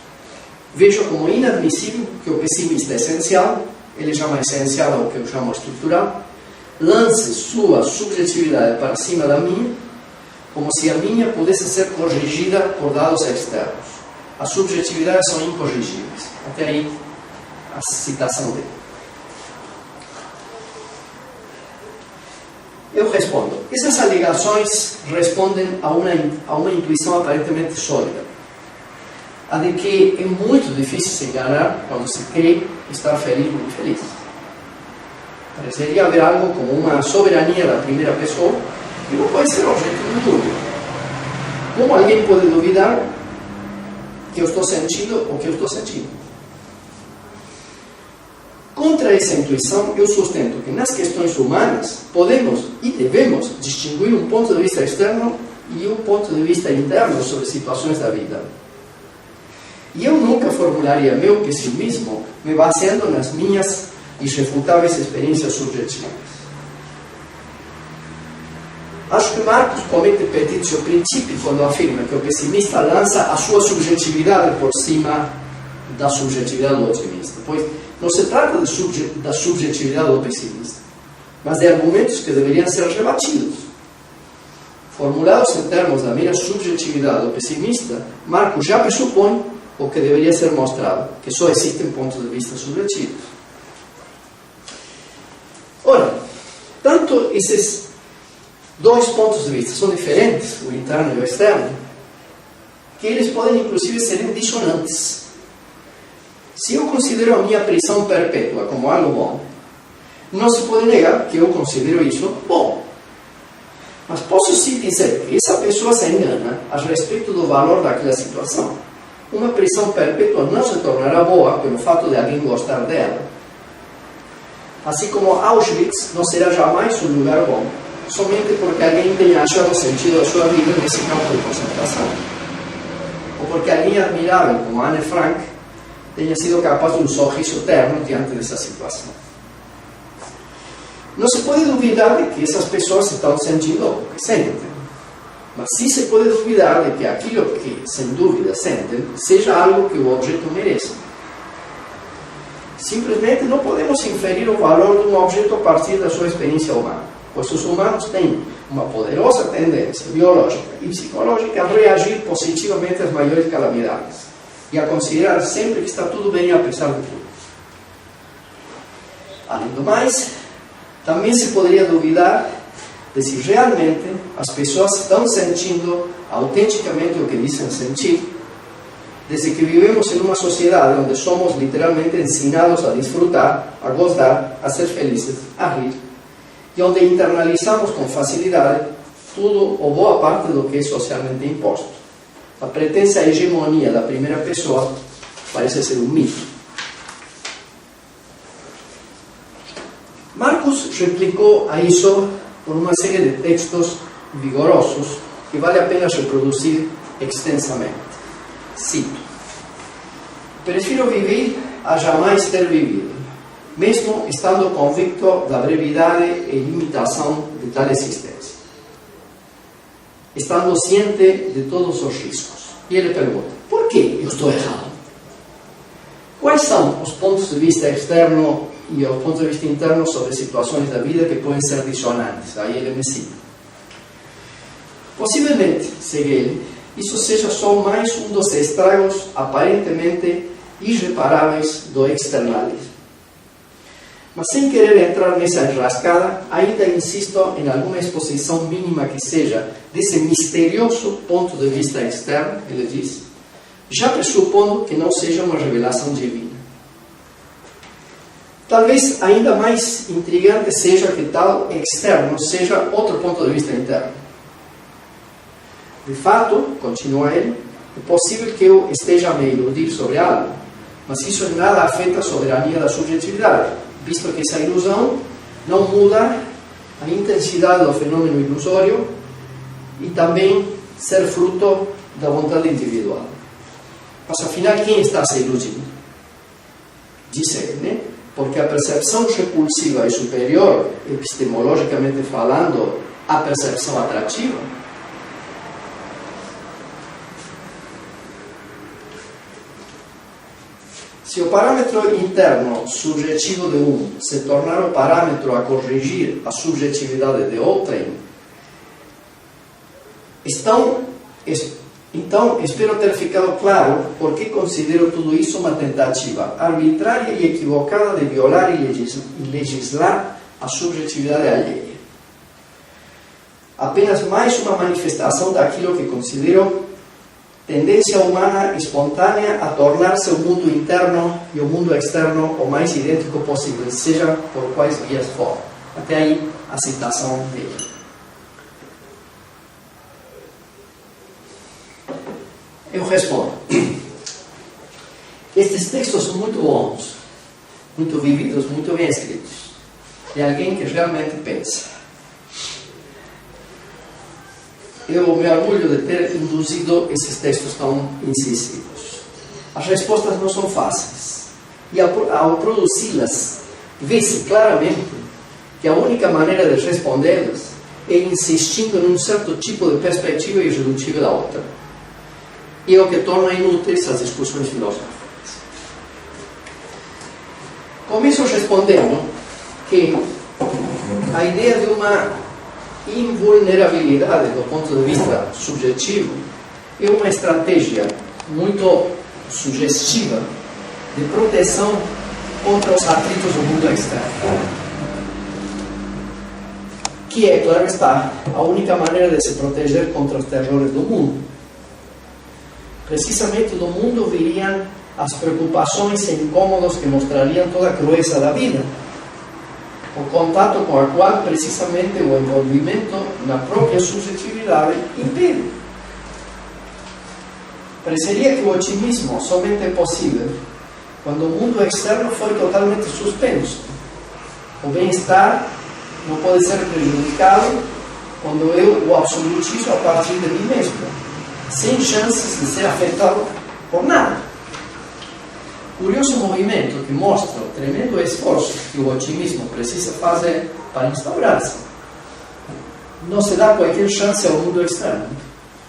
Vejo como inadmissível que o pessimista essencial, ele chama essencial o que eu chamo estrutural, lance sua subjetividade para cima da minha, como se a minha pudesse ser corrigida por dados externos. As subjetividades são incorrigíveis. Até aí a citação dele. Eu respondo: essas alegações respondem a uma intuição aparentemente sólida, a de que é muito difícil se enganar quando se crê estar feliz ou infeliz. Pareceria haver algo como uma soberania da primeira pessoa que não pode ser objeto de dúvida. Como alguém pode duvidar que eu estou sentindo ou que eu estou sentindo? Contra essa intuição, eu sustento que nas questões humanas podemos e devemos distinguir um ponto de vista externo e um ponto de vista interno sobre situações da vida. E eu nunca formularia meu pessimismo me baseando nas minhas irrefutáveis experiências subjetivas. Acho que Marcus comete petitio principii quando afirma que o pessimista lança a sua subjetividade por cima da subjetividade do otimista, pois não se trata da subjetividade do pessimista, mas de argumentos que deveriam ser rebatidos. Formulados em termos da mera subjetividade do pessimista, Marcus já pressupõe o que deveria ser mostrado, que só existem pontos de vista subjetivos. Ora, tanto esses dois pontos de vista são diferentes, o interno e o externo, que eles podem inclusive ser dissonantes. Se eu considero a minha prisão perpétua como algo bom, não se pode negar que eu considero isso bom. Mas posso sim dizer que essa pessoa se engana a respeito do valor daquela situação. Uma prisão perpétua não se tornará boa pelo fato de alguém gostar dela. Assim como Auschwitz não será jamais um lugar bom, somente porque alguém tenha achado o sentido da sua vida nesse campo de concentração. Ou porque alguém admirável como Anne Frank tenha sido capaz de um sorriso terno diante dessa situação. Não se pode duvidar de que essas pessoas estão sentindo o que sentem, mas sim se pode duvidar de que aquilo que, sem dúvida, sentem seja algo que o objeto merece. Simplesmente não podemos inferir o valor de um objeto a partir da sua experiência humana, pois os humanos têm uma poderosa tendência biológica e psicológica a reagir positivamente às maiores calamidades e a considerar sempre que está tudo bem apesar de tudo. Além do mais, também se poderia duvidar de se realmente as pessoas estão sentindo autenticamente o que dizem sentir, desde que vivemos em uma sociedade onde somos literalmente ensinados a desfrutar, a gozar, a ser felizes, a rir, e onde internalizamos com facilidade tudo ou boa parte do que é socialmente imposto. A pretensa hegemonia da primeira pessoa parece ser um mito. Marcus replicou a isso por uma série de textos vigorosos que vale a pena reproduzir extensamente. Cito: prefiro viver a jamais ter vivido. mesmo estando convicto da brevidade e limitação de tal existência, estando ciente de todos os riscos. E ele pergunta: por que eu estou errado? Quais são os pontos de vista externo e os pontos de vista interno sobre situações da vida que podem ser dissonantes? Aí ele me cita. Possivelmente, segue ele, isso seja só mais um dos estragos aparentemente irreparáveis do externalismo. Mas sem querer entrar nessa enrascada, ainda insisto em alguma exposição mínima que seja desse misterioso ponto de vista externo, ele diz, já pressupondo que não seja uma revelação divina. Talvez ainda mais intrigante seja que tal externo seja outro ponto de vista interno. De fato, continua ele, é possível que eu esteja a me iludir sobre algo, mas isso em nada afeta a soberania da subjetividade, visto que essa ilusão não muda a intensidade do fenômeno ilusório e também ser fruto da vontade individual. Mas afinal, quem está se iludindo? Diz ele, né? Porque a percepção repulsiva é superior, epistemologicamente falando, à percepção atrativa. Se o parâmetro interno subjetivo de um se tornar o parâmetro a corrigir a subjetividade de outrem, então espero ter ficado claro por que considero tudo isso uma tentativa arbitrária e equivocada de violar e legislar a subjetividade alheia. Apenas mais uma manifestação daquilo que considero tendência humana espontânea a tornar-se o mundo interno e o mundo externo o mais idêntico possível, seja por quais vias for. Até aí a citação dele. Eu respondo. Estes textos são muito bons, muito vividos, muito bem escritos. De alguém que realmente pensa. Eu me orgulho de ter induzido esses textos tão incisivos. As respostas não são fáceis. E ao produzi-las, vê-se claramente que a única maneira de respondê-las é insistindo num certo tipo de perspectiva irredutível da outra. E é o que torna inúteis as discussões filosóficas. Começo respondendo que a ideia de uma invulnerabilidade do ponto de vista subjetivo é uma estratégia muito sugestiva de proteção contra os atritos do mundo externo, que é, claro está, a única maneira de se proteger contra os terrores do mundo. Precisamente do mundo viriam as preocupações e incômodos que mostrariam toda a crueza da vida, o contato com a qual precisamente o envolvimento na própria subjetividade impede. Pareceria que o otimismo somente é possível quando o mundo externo foi totalmente suspenso. O bem-estar não pode ser prejudicado quando eu o absolutizo a partir de mim mesmo, sem chances de ser afetado por nada. Curioso movimento que mostra o tremendo esforço que o otimismo precisa fazer para instaurar-se. Não se dá qualquer chance ao mundo externo.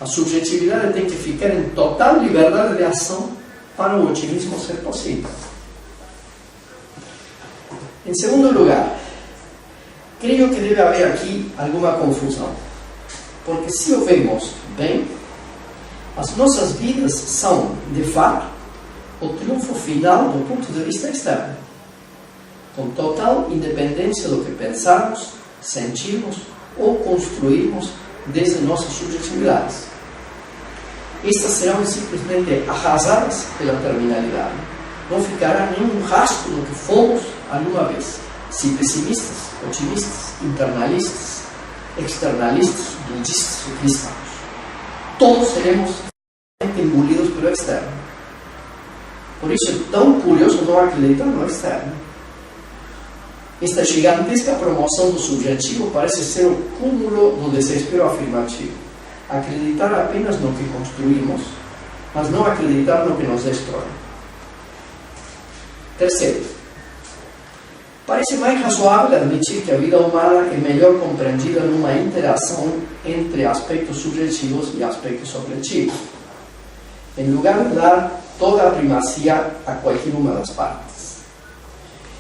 A subjetividade tem que ficar em total liberdade de ação para o otimismo ser possível. Em segundo lugar, creio que deve haver aqui alguma confusão. Porque se o vemos bem, as nossas vidas são, de fato, o triunfo final do ponto de vista externo, com total independência do que pensarmos, sentirmos ou construirmos desde nossas subjetividades. Estas serão simplesmente arrasadas pela terminalidade. Não ficará nenhum rastro do que fomos alguma vez, se pessimistas, otimistas, internalistas, externalistas, budistas ou cristãos. Todos seremos engolidos pelo externo. Por isso é tão curioso não acreditar no externo. Esta gigantesca promoção do subjetivo parece ser o cúmulo do desespero afirmativo. Acreditar apenas no que construímos, mas não acreditar no que nos destrói. Terceiro, Parece mais razoável admitir que a vida humana é melhor compreendida numa interação entre aspectos subjetivos e aspectos objetivos, em lugar de dar toda a primazia a qualquer uma das partes.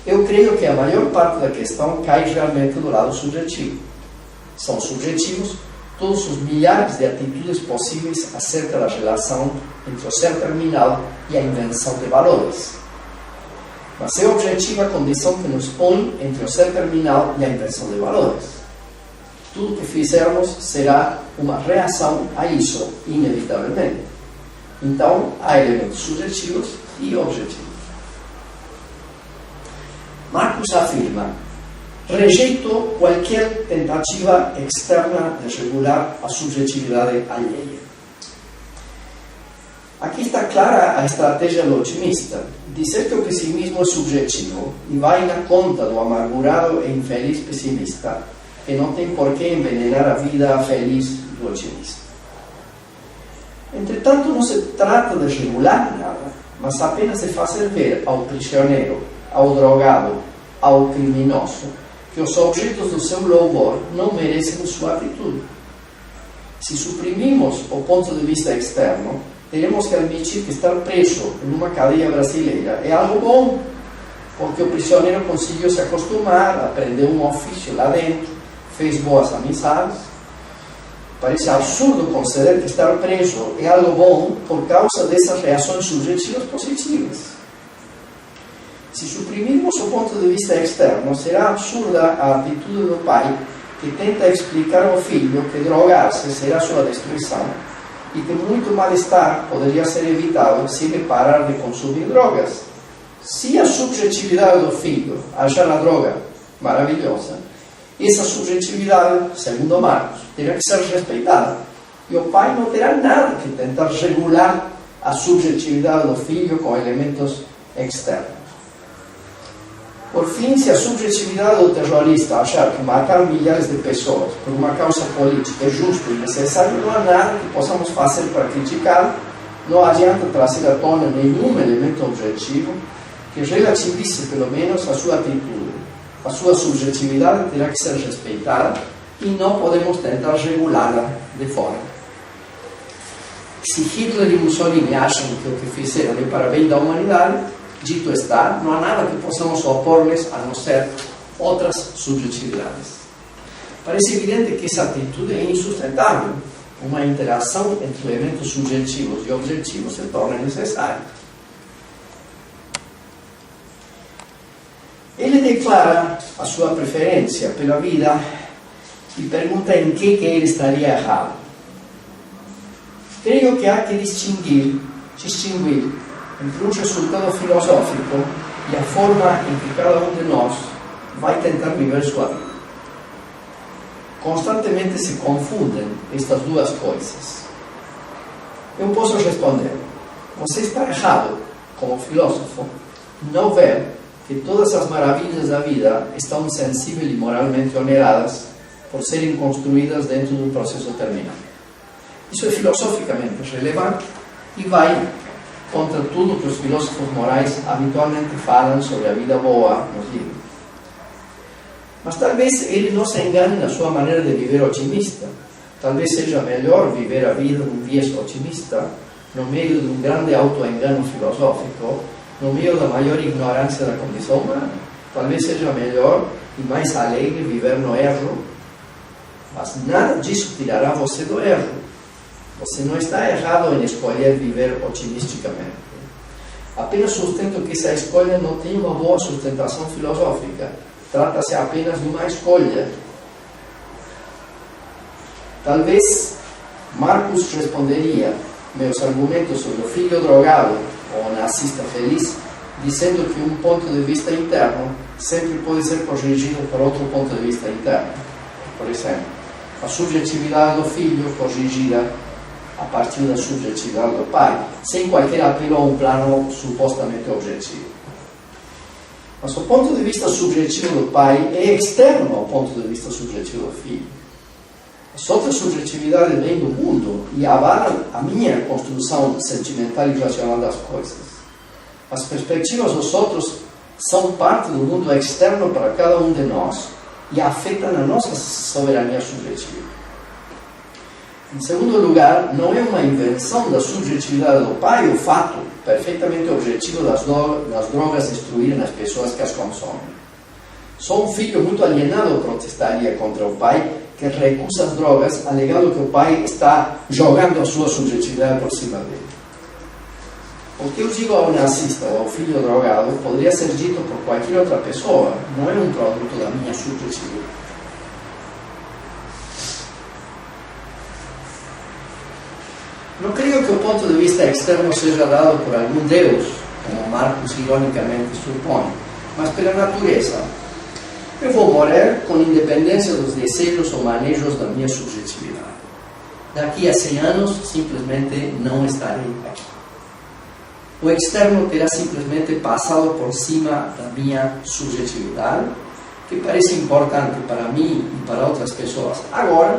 Eu creio que a maior parte da questão cai realmente do lado subjetivo. São subjetivos todos os milhares de atitudes possíveis acerca da relação entre o ser terminal e a invenção de valores. Mas é objetiva a condição que nos põe entre o ser terminal e a invenção de valores. Tudo que fizermos será uma reação a isso, inevitavelmente. Então, há elementos subjetivos e objetivos. Marcus afirma: rejeito qualquer tentativa externa de regular a subjetividade alheia. Aqui está clara a estratégia do otimista: dizer que o pessimismo é subjetivo e vai na conta do amargurado e infeliz pessimista, que não tem por que envenenar a vida feliz do otimista. Entretanto, não se trata de regular nada, mas apenas de fazer ver ao prisioneiro, ao drogado, ao criminoso, que os objetos do seu louvor não merecem sua atitude. Se suprimimos o ponto de vista externo, teremos que admitir que estar preso em uma cadeia brasileira é algo bom, porque o prisioneiro conseguiu se acostumar, aprendeu um ofício lá dentro, fez boas amizades. Parece absurdo considerar que estar preso é algo bom por causa dessas reações subjetivas positivas. Se suprimirmos o ponto de vista externo, será absurda a atitude do pai que tenta explicar ao filho que drogar-se será sua destruição e que muito mal-estar poderia ser evitado se ele parar de consumir drogas. Se a subjetividade do filho achar a droga maravilhosa, essa subjetividade, segundo Marcos, terá que ser respeitada. E o pai não terá nada que tentar regular a subjetividade do filho com elementos externos. Por fim, se a subjetividade do terrorista achar que matar milhares de pessoas por uma causa política é justo e necessário, não há nada que possamos fazer para criticar. Não adianta trazer à tona nenhum elemento objetivo que relativize pelo menos a sua atitude. A sua subjetividade terá que ser respeitada e não podemos tentar regulá-la de fora. Se Hitler e Mussolini acham que o que fizeram é para bem da humanidade, dito está, não há nada que possamos opor-lhes a não ser outras subjetividades. Parece evidente que essa atitude é insustentável. Uma interação entre elementos subjetivos e objetivos se torna necessária. Ele declara a sua preferência pela vida e pergunta em que ele estaria errado. Creio que há que distinguir entre um resultado filosófico e a forma em que cada um de nós vai tentar viver sua vida. Constantemente se confundem estas duas coisas. Eu posso responder: você está errado, como filósofo, não ver que todas as maravilhas da vida estão sensível e moralmente oneradas por serem construídas dentro de um processo terminal. Isso é filosoficamente relevante e vai contra tudo que os filósofos morais habitualmente falam sobre a vida boa nos livros. Mas talvez ele não se engane na sua maneira de viver otimista. Talvez seja melhor viver a vida num viés otimista, no meio de um grande autoengano filosófico, no meio da maior ignorância da condição humana. Talvez seja melhor e mais alegre viver no erro, mas nada disso tirará você do erro. Você não está errado em escolher viver otimisticamente. Apenas sustento que essa escolha não tem uma boa sustentação filosófica. Trata-se apenas de uma escolha. Talvez Marcus responderia meus argumentos sobre o filho drogado ou nazista feliz, dizendo que um ponto de vista interno sempre pode ser corrigido por outro ponto de vista interno. Por exemplo, a subjetividade do filho corrigida a partir da subjetividade do pai, sem qualquer apelo a um plano supostamente objetivo. Mas o ponto de vista subjetivo do pai é externo ao ponto de vista subjetivo do filho. As outras subjetividades vêm do mundo e avalam a minha construção sentimental e racional das coisas. As perspectivas dos outros são parte do mundo externo para cada um de nós e afetam a nossa soberania subjetiva. Em segundo lugar, não é uma invenção da subjetividade do pai o fato perfeitamente objetivo das drogas destruírem as pessoas que as consomem. Só um filho muito alienado protestaria contra o pai que recusa as drogas, alegando que o pai está jogando a sua subjetividade por cima dele. O que eu digo ao nazista ou ao filho drogado poderia ser dito por qualquer outra pessoa, não é um produto da minha subjetividade. Não creio que o ponto de vista externo seja dado por algum Deus, como Marcos ironicamente supõe, mas pela natureza. Eu vou morrer com independência dos desejos ou manejos da minha subjetividade. Daqui a 100 anos, simplesmente não estarei aqui. O externo terá simplesmente passado por cima da minha subjetividade, que parece importante para mim e para outras pessoas agora,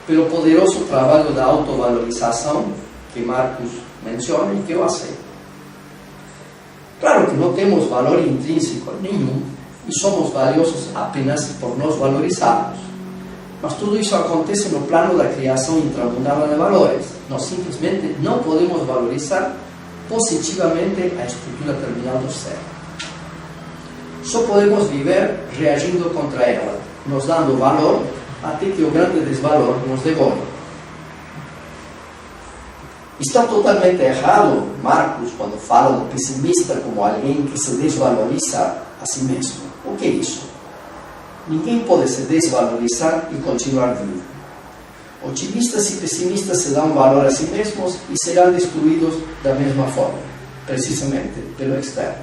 pelo poderoso trabalho da autovalorização que Marcos menciona e que eu aceito. Claro que não temos valor intrínseco nenhum e somos valiosos apenas por nos valorizarmos. Mas tudo isso acontece no plano da criação intramundana de valores. Nós simplesmente não podemos valorizar positivamente a estrutura terminal do ser. Só podemos viver reagindo contra ela, nos dando valor até que o grande desvalor nos devore. Está totalmente errado Marcos quando fala do pessimista como alguém que se desvaloriza a si mesmo. O que é isso? Ninguém pode se desvalorizar e continuar vivo. Otimistas e pessimistas se dão valor a si mesmos e serão destruídos da mesma forma, precisamente pelo externo.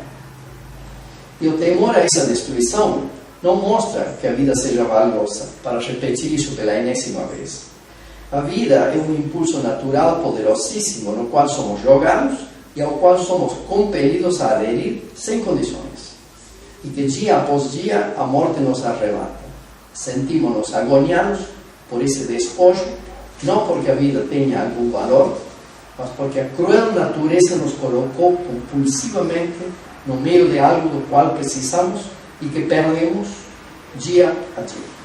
E o temor a essa destruição não mostra que a vida seja valiosa, para repetir isso pela enésima vez. A vida é um impulso natural poderosíssimo no qual somos jogados e ao qual somos compelidos a aderir sem condições. E que dia após dia a morte nos arrebata. Sentimos-nos agoniados por esse despojo, não porque a vida tenha algum valor, mas porque a cruel natureza nos colocou compulsivamente no meio de algo do qual precisamos e que perdemos dia a dia.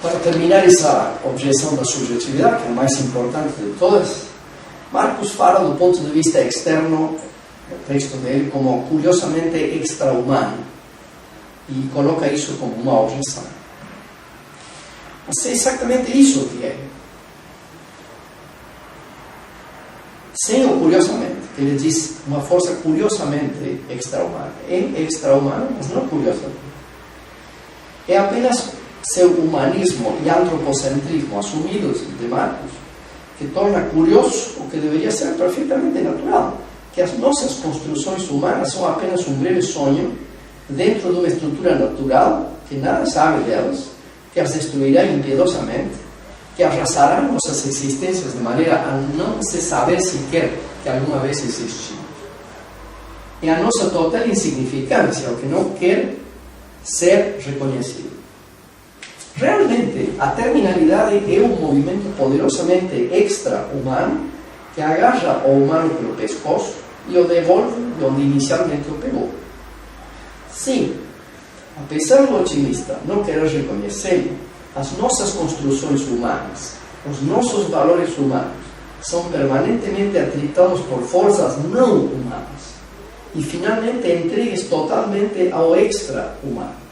Para terminar essa objeção da subjetividade, que é a mais importante de todas, Marcos fala do ponto de vista externo, no texto dele, como curiosamente extra-humano, e coloca isso como uma objeção. Mas é exatamente isso que é. Sem o curiosamente, que ele diz uma força curiosamente extra-humana. É extra-humano, mas não curiosamente. É apenas seu humanismo e antropocentrismo assumidos de Marcos que torna curioso o que deveria ser perfeitamente natural, que as nossas construções humanas são apenas um breve sonho dentro de uma estrutura natural que nada sabe delas, que as destruirá impiedosamente, que arrasará nossas existências de maneira a não se saber sequer que alguma vez existimos. É a nossa total insignificância o que não quer ser reconhecido. Realmente, a terminalidade é um movimento poderosamente extra-humano que agarra o humano pelo pescoço e o devolve de onde inicialmente o pegou. Sim, apesar do otimista não querer reconhecê-lo, as nossas construções humanas, os nossos valores humanos, são permanentemente atritados por forças não humanas e finalmente entregues totalmente ao extra-humano.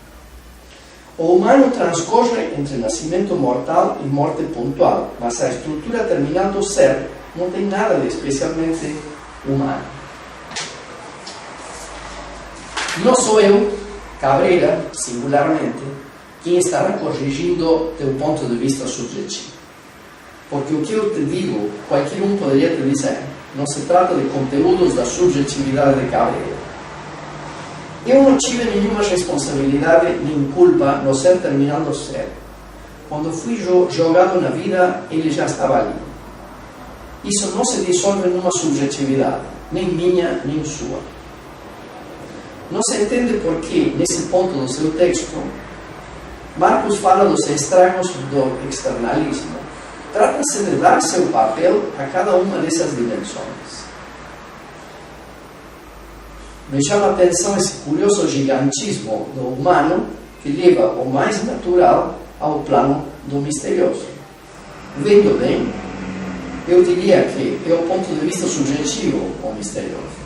O humano transcorre entre nascimento mortal e morte pontual, mas a estrutura terminal do ser não tem nada de especialmente humano. Não sou eu, Cabreira, singularmente, quem estará corrigindo teu ponto de vista subjetivo. Porque o que eu te digo, qualquer um poderia te dizer. Não se trata de conteúdos da subjetividade de Cabreira. Eu não tive nenhuma responsabilidade nem culpa no ser terminal do ser. Quando fui jogado na vida, ele já estava ali. Isso não se dissolve numa subjetividade, nem minha, nem sua. Não se entende por que, nesse ponto do seu texto, Marcos fala dos estragos do externalismo. Trata-se de dar seu papel a cada uma dessas dimensões. Me chama a atenção esse curioso gigantismo do humano que leva o mais natural ao plano do misterioso. Vendo bem, eu diria que é o ponto de vista subjetivo o misterioso.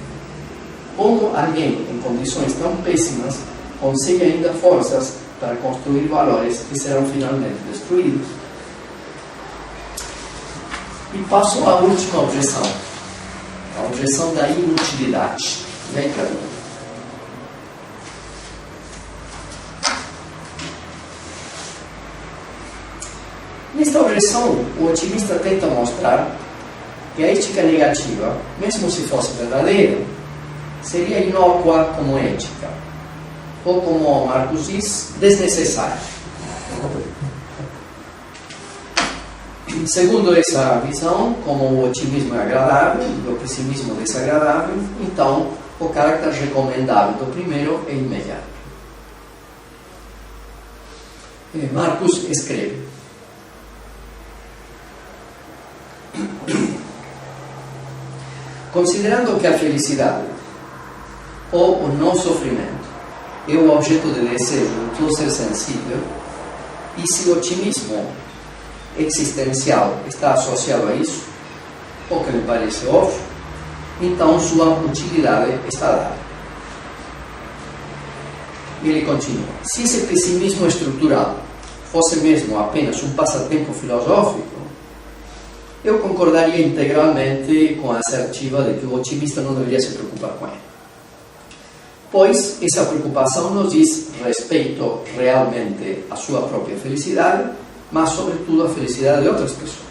Como alguém em condições tão péssimas consegue ainda forças para construir valores que serão finalmente destruídos? E passo à última objeção, a objeção da inutilidade. Vem cá. Nesta objeção, o otimista tenta mostrar que a ética negativa, mesmo se fosse verdadeira, seria inócua como ética, ou como Marcus diz, desnecessária. Segundo essa visão, como o otimismo é agradável e o pessimismo desagradável, então o caráter recomendável do primeiro é imediato. Marcus escreve: considerando que a felicidade ou o não sofrimento é o objeto de desejo de todo ser sensível, e se o otimismo existencial está associado a isso, o que me parece óbvio, então sua utilidade está dada. Ele continua: se esse pessimismo estrutural fosse mesmo apenas um passatempo filosófico, eu concordaria integralmente com a assertiva de que o otimista não deveria se preocupar com ele, pois essa preocupação nos diz respeito realmente à sua própria felicidade, mas sobretudo a felicidade de outras pessoas.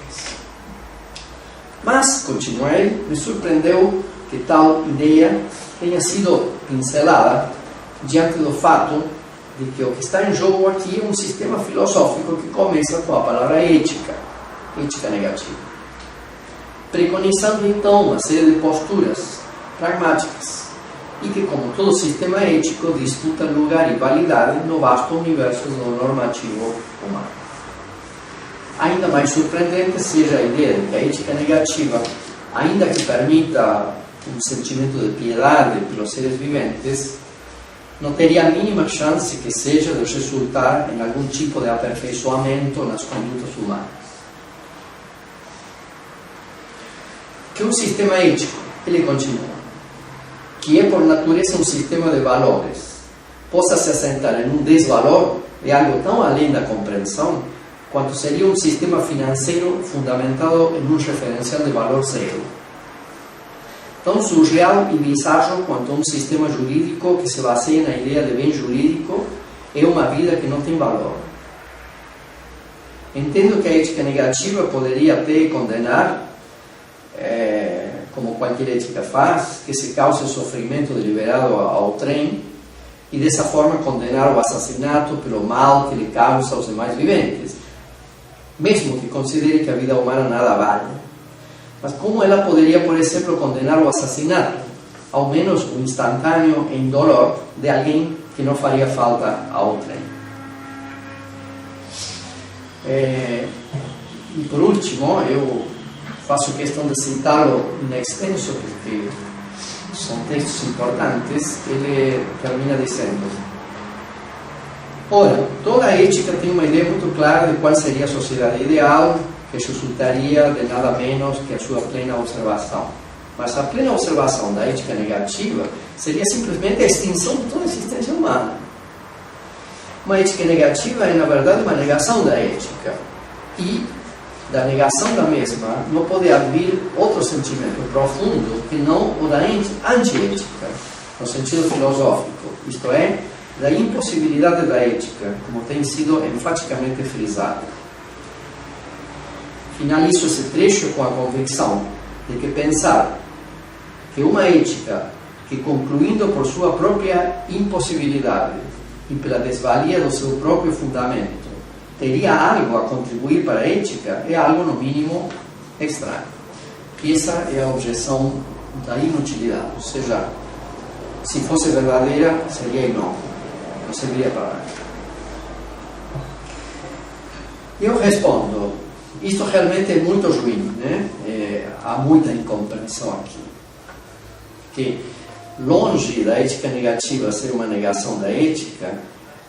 Mas, continua ele, me surpreendeu que tal ideia tenha sido pincelada diante do fato de que o que está em jogo aqui é um sistema filosófico que começa com a palavra ética, ética negativa, preconizando então uma série de posturas pragmáticas e que, como todo sistema ético, disputa lugar e validade no vasto universo do normativo humano. Ainda mais surpreendente seja a ideia de que a ética negativa, ainda que permita um sentimento de piedade pelos seres viventes, não teria a mínima chance que seja de resultar em algum tipo de aperfeiçoamento nas condutas humanas. Que um sistema ético, ele continua, que é por natureza um sistema de valores, possa se assentar em um desvalor é algo tão além da compreensão quanto seria um sistema financeiro fundamentado em um referencial de valor zero. Tão surreal e bizarro quanto um sistema jurídico que se baseia na ideia de bem jurídico é uma vida que não tem valor. Entendo que a ética negativa poderia até condenar, como qualquer ética faz, que se cause sofrimento deliberado ao trem e dessa forma condenar o assassinato pelo mal que lhe causa aos demais viventes, mesmo que considere que a vida humana nada vale. Mas como ela poderia, por exemplo, condenar o assassinato, ao menos o instantâneo e indolor, de alguém que não faria falta ao trem? E por último, eu faço questão de citá-lo em extenso, porque são textos importantes. Ele termina dizendo: ora, toda a ética tem uma ideia muito clara de qual seria a sociedade ideal, que resultaria de nada menos que a sua plena observação. Mas a plena observação da ética negativa seria simplesmente a extinção de toda a existência humana. Uma ética negativa é, na verdade, uma negação da ética. E da negação da mesma não pode haver outro sentimento profundo que não o da antiética, no sentido filosófico, isto é, da impossibilidade da ética, como tem sido enfaticamente frisado. Finalizo esse trecho com a convicção de que pensar que uma ética que, concluindo por sua própria impossibilidade e pela desvalia do seu próprio fundamento, teria algo a contribuir para a ética, é algo, no mínimo, estranho. E essa é a objeção da inutilidade, ou seja, se fosse verdadeira, seria inócua, não serviria para nada. Eu respondo: isto realmente é muito ruim, né? Há muita incompreensão aqui. Que longe da ética negativa ser uma negação da ética,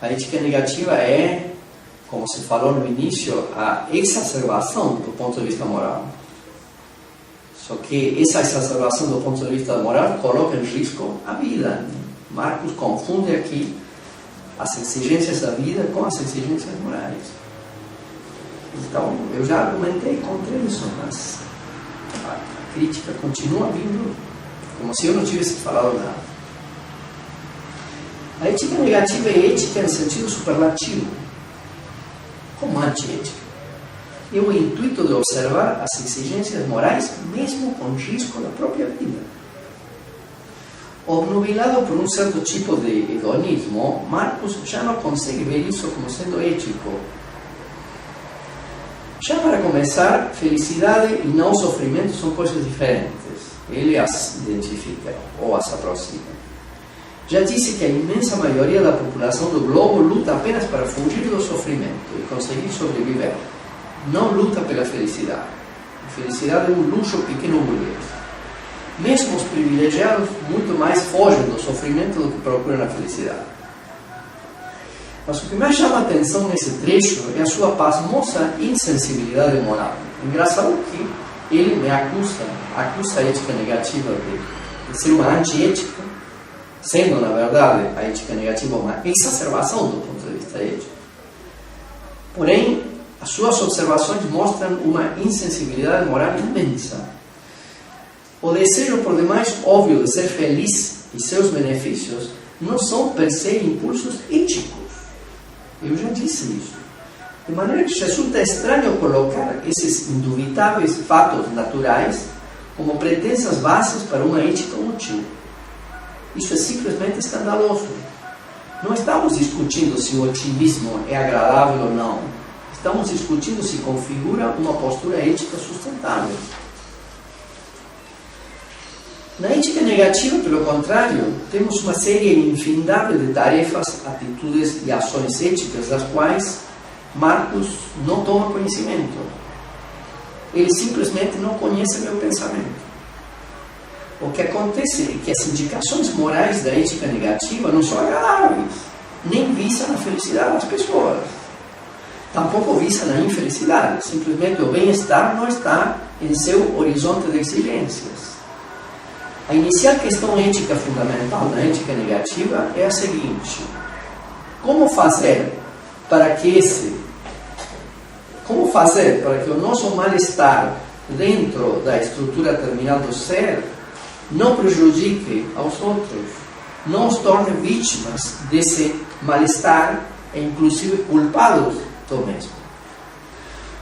a ética negativa é, como se falou no início, a exacerbação do ponto de vista moral. Só que essa exacerbação do ponto de vista moral coloca em risco a vida. Marcos confunde aqui as exigências da vida com as exigências morais. Então, eu já argumentei contra isso, mas a crítica continua vindo como se eu não tivesse falado nada. A ética negativa é ética em sentido superlativo, como antiética. É o intuito de observar as exigências morais mesmo com risco da própria vida. Obnubilado por um certo tipo de hedonismo, Marcos já não consegue ver isso como sendo ético. Já para começar, felicidade e não sofrimento são coisas diferentes. Ele as identifica ou as aproxima. Já disse que a imensa maioria da população do globo luta apenas para fugir do sofrimento e conseguir sobreviver. Não luta pela felicidade. A felicidade é um luxo pequeno burguês. Mesmo os privilegiados muito mais fogem do sofrimento do que procuram a felicidade. Mas o que mais chama a atenção nesse trecho é a sua pasmosa insensibilidade moral. Engraçado que ele me acusa a ética negativa de ser uma antiética, sendo, na verdade, a ética negativa uma exacerbação do ponto de vista ético. Porém, as suas observações mostram uma insensibilidade moral imensa. O desejo, por demais óbvio, de ser feliz e seus benefícios não são, per se, impulsos éticos. Eu já disse isso. De maneira que resulta estranho colocar esses indubitáveis fatos naturais como pretensas bases para uma ética útil. Isso é simplesmente escandaloso. Não estamos discutindo se o otimismo é agradável ou não. Estamos discutindo se configura uma postura ética sustentável. Na ética negativa, pelo contrário, temos uma série infindável de tarefas, atitudes e ações éticas das quais Marcos não toma conhecimento. Ele simplesmente não conhece meu pensamento. O que acontece é que as indicações morais da ética negativa não são agradáveis, nem visam a felicidade das pessoas. Tampouco visam a infelicidade. Simplesmente o bem-estar não está em seu horizonte de exigências. A inicial questão ética fundamental na ética negativa é a seguinte: como fazer para que o nosso mal-estar dentro da estrutura terminal do ser não prejudique aos outros, não os torne vítimas desse mal-estar e inclusive culpados do mesmo.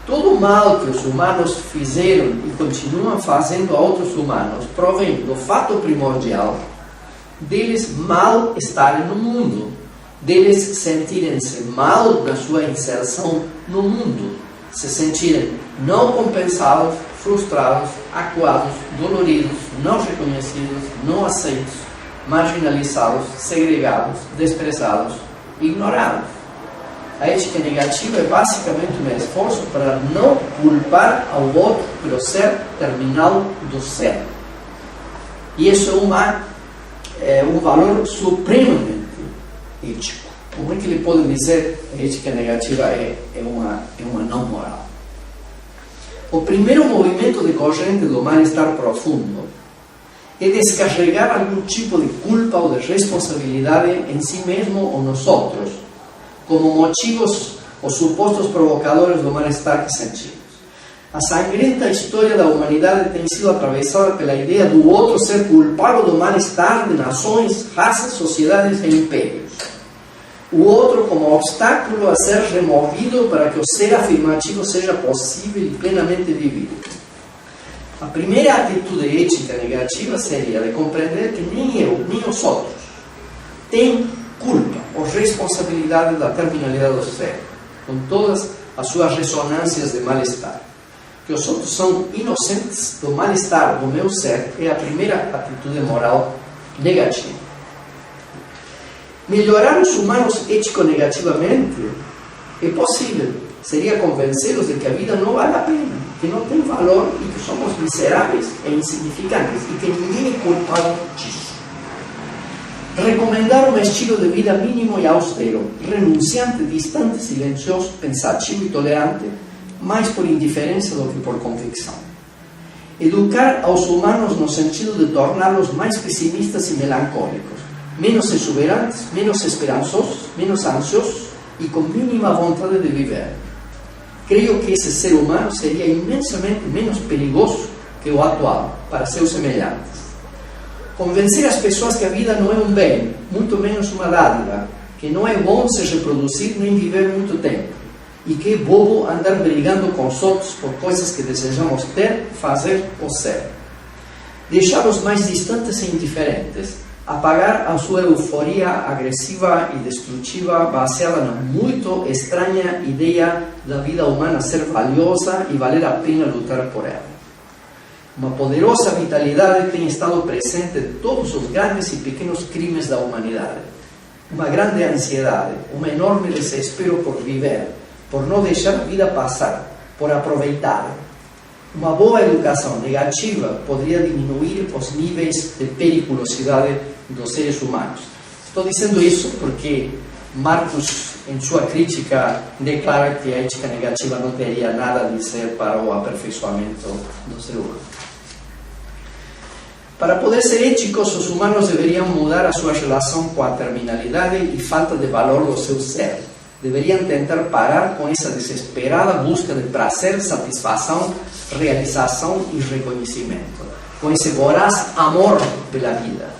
Todo o mal que os humanos fizeram e continuam fazendo a outros humanos provém do fato primordial deles mal estarem no mundo, deles sentirem-se mal na sua inserção no mundo, se sentirem não compensados, frustrados, acuados, doloridos, não reconhecidos, não aceitos, marginalizados, segregados, desprezados, ignorados. A ética negativa é basicamente um esforço para não culpar ao outro pelo ser terminal do ser. E isso é um valor supremamente ético. Como é que ele pode dizer que a ética negativa é uma não moral? O primeiro movimento de corrente do mal-estar profundo é descarregar algum tipo de culpa ou de responsabilidade em si mesmo ou nos outros, como motivos ou supostos provocadores do mal-estar que sentimos. A sangrenta história da humanidade tem sido atravessada pela ideia do outro ser culpável do mal-estar de nações, raças, sociedades e impérios. O outro como obstáculo a ser removido para que o ser afirmativo seja possível e plenamente vivido. A primeira atitude ética negativa seria de compreender que nem eu, nem os outros têm culpa ou responsabilidade da terminalidade do ser, com todas as suas ressonâncias de mal-estar. Que os outros são inocentes do mal-estar do meu ser é a primeira atitude moral negativa. Melhorar os humanos ético-negativamente é possível. Seria convencê-los de que a vida não vale a pena, que não tem valor e que somos miseráveis e insignificantes e que ninguém é culpado disso. Recomendar un estilo de vida mínimo y austero, renunciante, distante, silencioso, pensativo y tolerante, más por indiferencia do que por convicção. Educar aos humanos no sentido de torná-los mais pessimistas e melancólicos, menos exuberantes, menos esperançosos, menos ansiosos e com mínima vontade de viver. Creio que esse ser humano seria imensamente menos perigoso que o atual para seus semelhantes. Convencer as pessoas que a vida não é um bem, muito menos uma dádiva, que não é bom se reproduzir nem viver muito tempo, e que é bobo andar brigando com os outros por coisas que desejamos ter, fazer ou ser. Deixá-los mais distantes e indiferentes, apagar a sua euforia agressiva e destrutiva baseada na muito estranha ideia da vida humana ser valiosa e valer a pena lutar por ela. Uma poderosa vitalidade tem estado presente em todos os grandes e pequenos crimes da humanidade. Uma grande ansiedade, um enorme desespero por viver, por não deixar a vida passar, por aproveitar. Uma boa educação negativa poderia diminuir os níveis de periculosidade dos seres humanos. Estou dizendo isso porque Marcus, em sua crítica, declara que a ética negativa não teria nada a dizer para o aperfeiçoamento do ser humano. Para poder ser éticos, os humanos deveriam mudar a sua relação com a terminalidade e falta de valor do seu ser. Deveriam tentar parar com essa desesperada busca de prazer, satisfação, realização e reconhecimento, com esse voraz amor pela vida.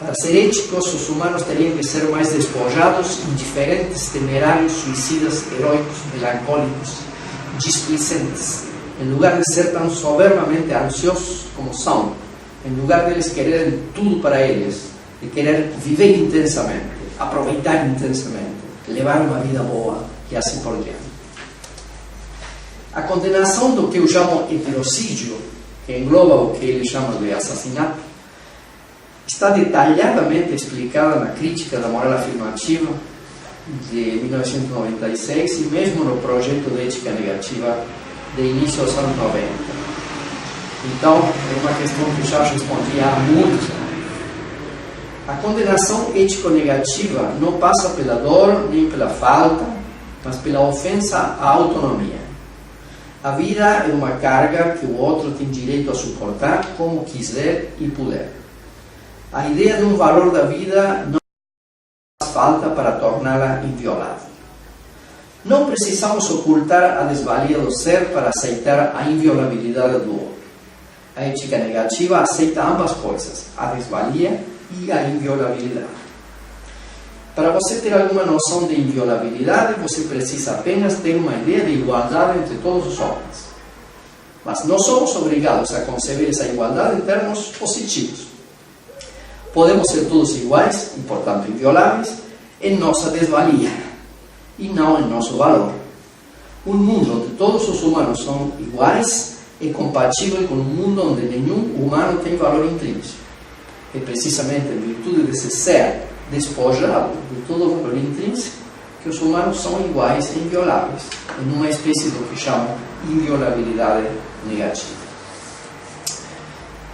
Para ser éticos, os humanos teriam que ser mais despojados, indiferentes, temerários, suicidas, heróicos, melancólicos, displicentes, em lugar de ser tão soberbamente ansiosos como são, em lugar de eles quererem tudo para eles, de querer viver intensamente, aproveitar intensamente, levar uma vida boa e assim por diante. A condenação do que eu chamo heterocídio, que engloba o que ele chama de assassinato, está detalhadamente explicada na Crítica da Moral Afirmativa de 1996 e mesmo no Projeto de Ética Negativa de início dos anos 90. Então, é uma questão que já respondi há muitos anos. A condenação ético-negativa não passa pela dor nem pela falta, mas pela ofensa à autonomia. A vida é uma carga que o outro tem direito a suportar como quiser e puder. A ideia de um valor da vida não faz falta para torná-la inviolável. Não precisamos ocultar a desvalia do ser para aceitar a inviolabilidade do outro. A ética negativa aceita ambas coisas, a desvalia e a inviolabilidade. Para você ter alguma noção de inviolabilidade, você precisa apenas ter uma ideia de igualdade entre todos os homens. Mas não somos obrigados a conceber essa igualdade em termos positivos. Podemos ser todos iguais e, portanto, invioláveis em nossa desvalia e não em nosso valor. Um mundo onde todos os humanos são iguais é compatível com um mundo onde nenhum humano tem valor intrínseco. É precisamente em virtude desse ser despojado de todo o valor intrínseco que os humanos são iguais e invioláveis, em uma espécie do que chamam inviolabilidade negativa.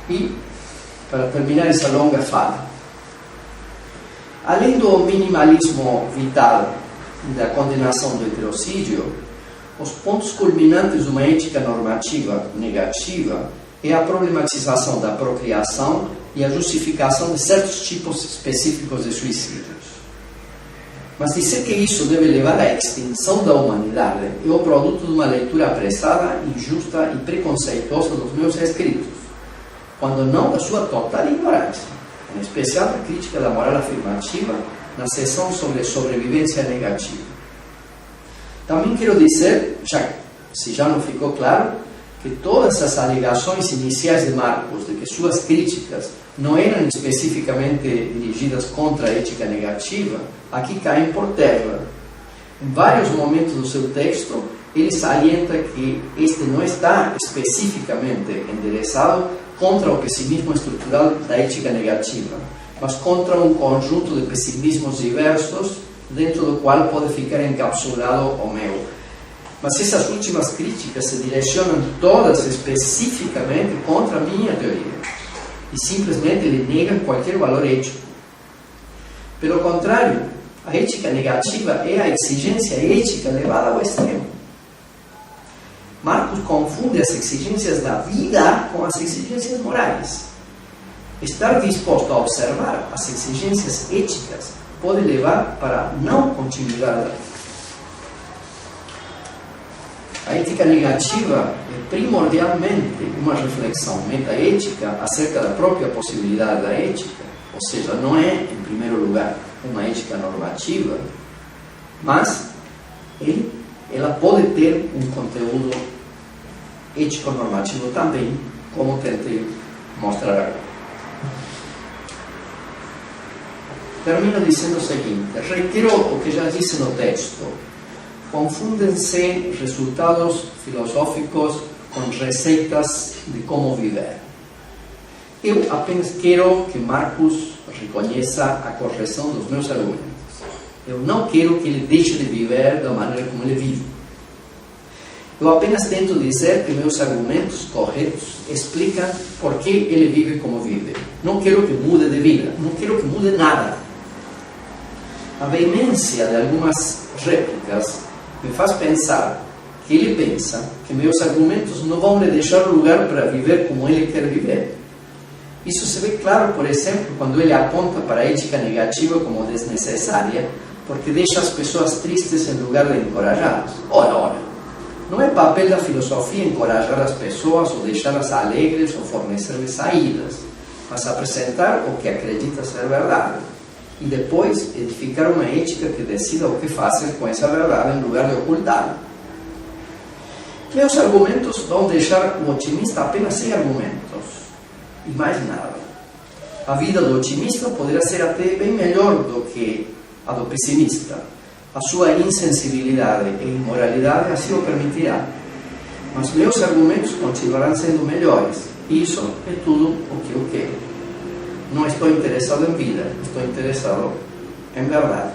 E, para terminar essa longa fala, além do minimalismo vital e da condenação do heterocídio, os pontos culminantes de uma ética normativa negativa é a problematização da procriação e a justificação de certos tipos específicos de suicídios. Mas dizer que isso deve levar à extinção da humanidade é o produto de uma leitura apressada, injusta e preconceituosa dos meus escritos, quando não da sua total ignorância, em especial da Crítica da Moral Afirmativa, na seção sobre sobrevivência negativa. Também quero dizer, se já não ficou claro, que todas as alegações iniciais de Marcos de que suas críticas não eram especificamente dirigidas contra a ética negativa, aqui caem por terra. Em vários momentos do seu texto, ele salienta que este não está especificamente endereçado contra o pessimismo estrutural da ética negativa, mas contra um conjunto de pessimismos diversos, dentro do qual pode ficar encapsulado o meu. Mas essas últimas críticas se direcionam todas especificamente contra a minha teoria e simplesmente lhe negam qualquer valor ético. Pelo contrário, a ética negativa é a exigência ética levada ao extremo. Marcos confunde as exigências da vida com as exigências morais. Estar disposto a observar as exigências éticas pode levar para a não continuidade. A ética negativa é primordialmente uma reflexão metaética acerca da própria possibilidade da ética, ou seja, não é, em primeiro lugar, uma ética normativa, mas ela pode ter um conteúdo ético-normativo também, como tentei mostrar agora. Termino dizendo o seguinte: reitero o que já disse no texto. Confundem-se resultados filosóficos com receitas de como viver. Eu apenas quero que Marcos reconheça a correção dos meus argumentos. Eu não quero que ele deixe de viver da maneira como ele vive. Eu apenas tento dizer que meus argumentos corretos explicam por que ele vive como vive. Não quero que mude de vida, não quero que mude nada. A veemência de algumas réplicas me faz pensar que ele pensa que meus argumentos não vão lhe deixar lugar para viver como ele quer viver. Isso se vê claro, por exemplo, quando ele aponta para a ética negativa como desnecessária, porque deixa as pessoas tristes em lugar de encorajá-las. Ora, não é papel da filosofia encorajar as pessoas ou deixá-las alegres ou fornecer-lhes saídas, mas apresentar o que acredita ser verdade. E depois edificar uma ética que decida o que fazer com essa verdade em lugar de ocultá-la. Meus argumentos vão deixar o otimista apenas sem argumentos e mais nada. A vida do otimista poderá ser até bem melhor do que a do pessimista. A sua insensibilidade e imoralidade assim o permitirá. Mas meus argumentos continuarão sendo melhores. Isso é tudo o que eu quero. Não estou interessado em vida, estou interessado em verdade.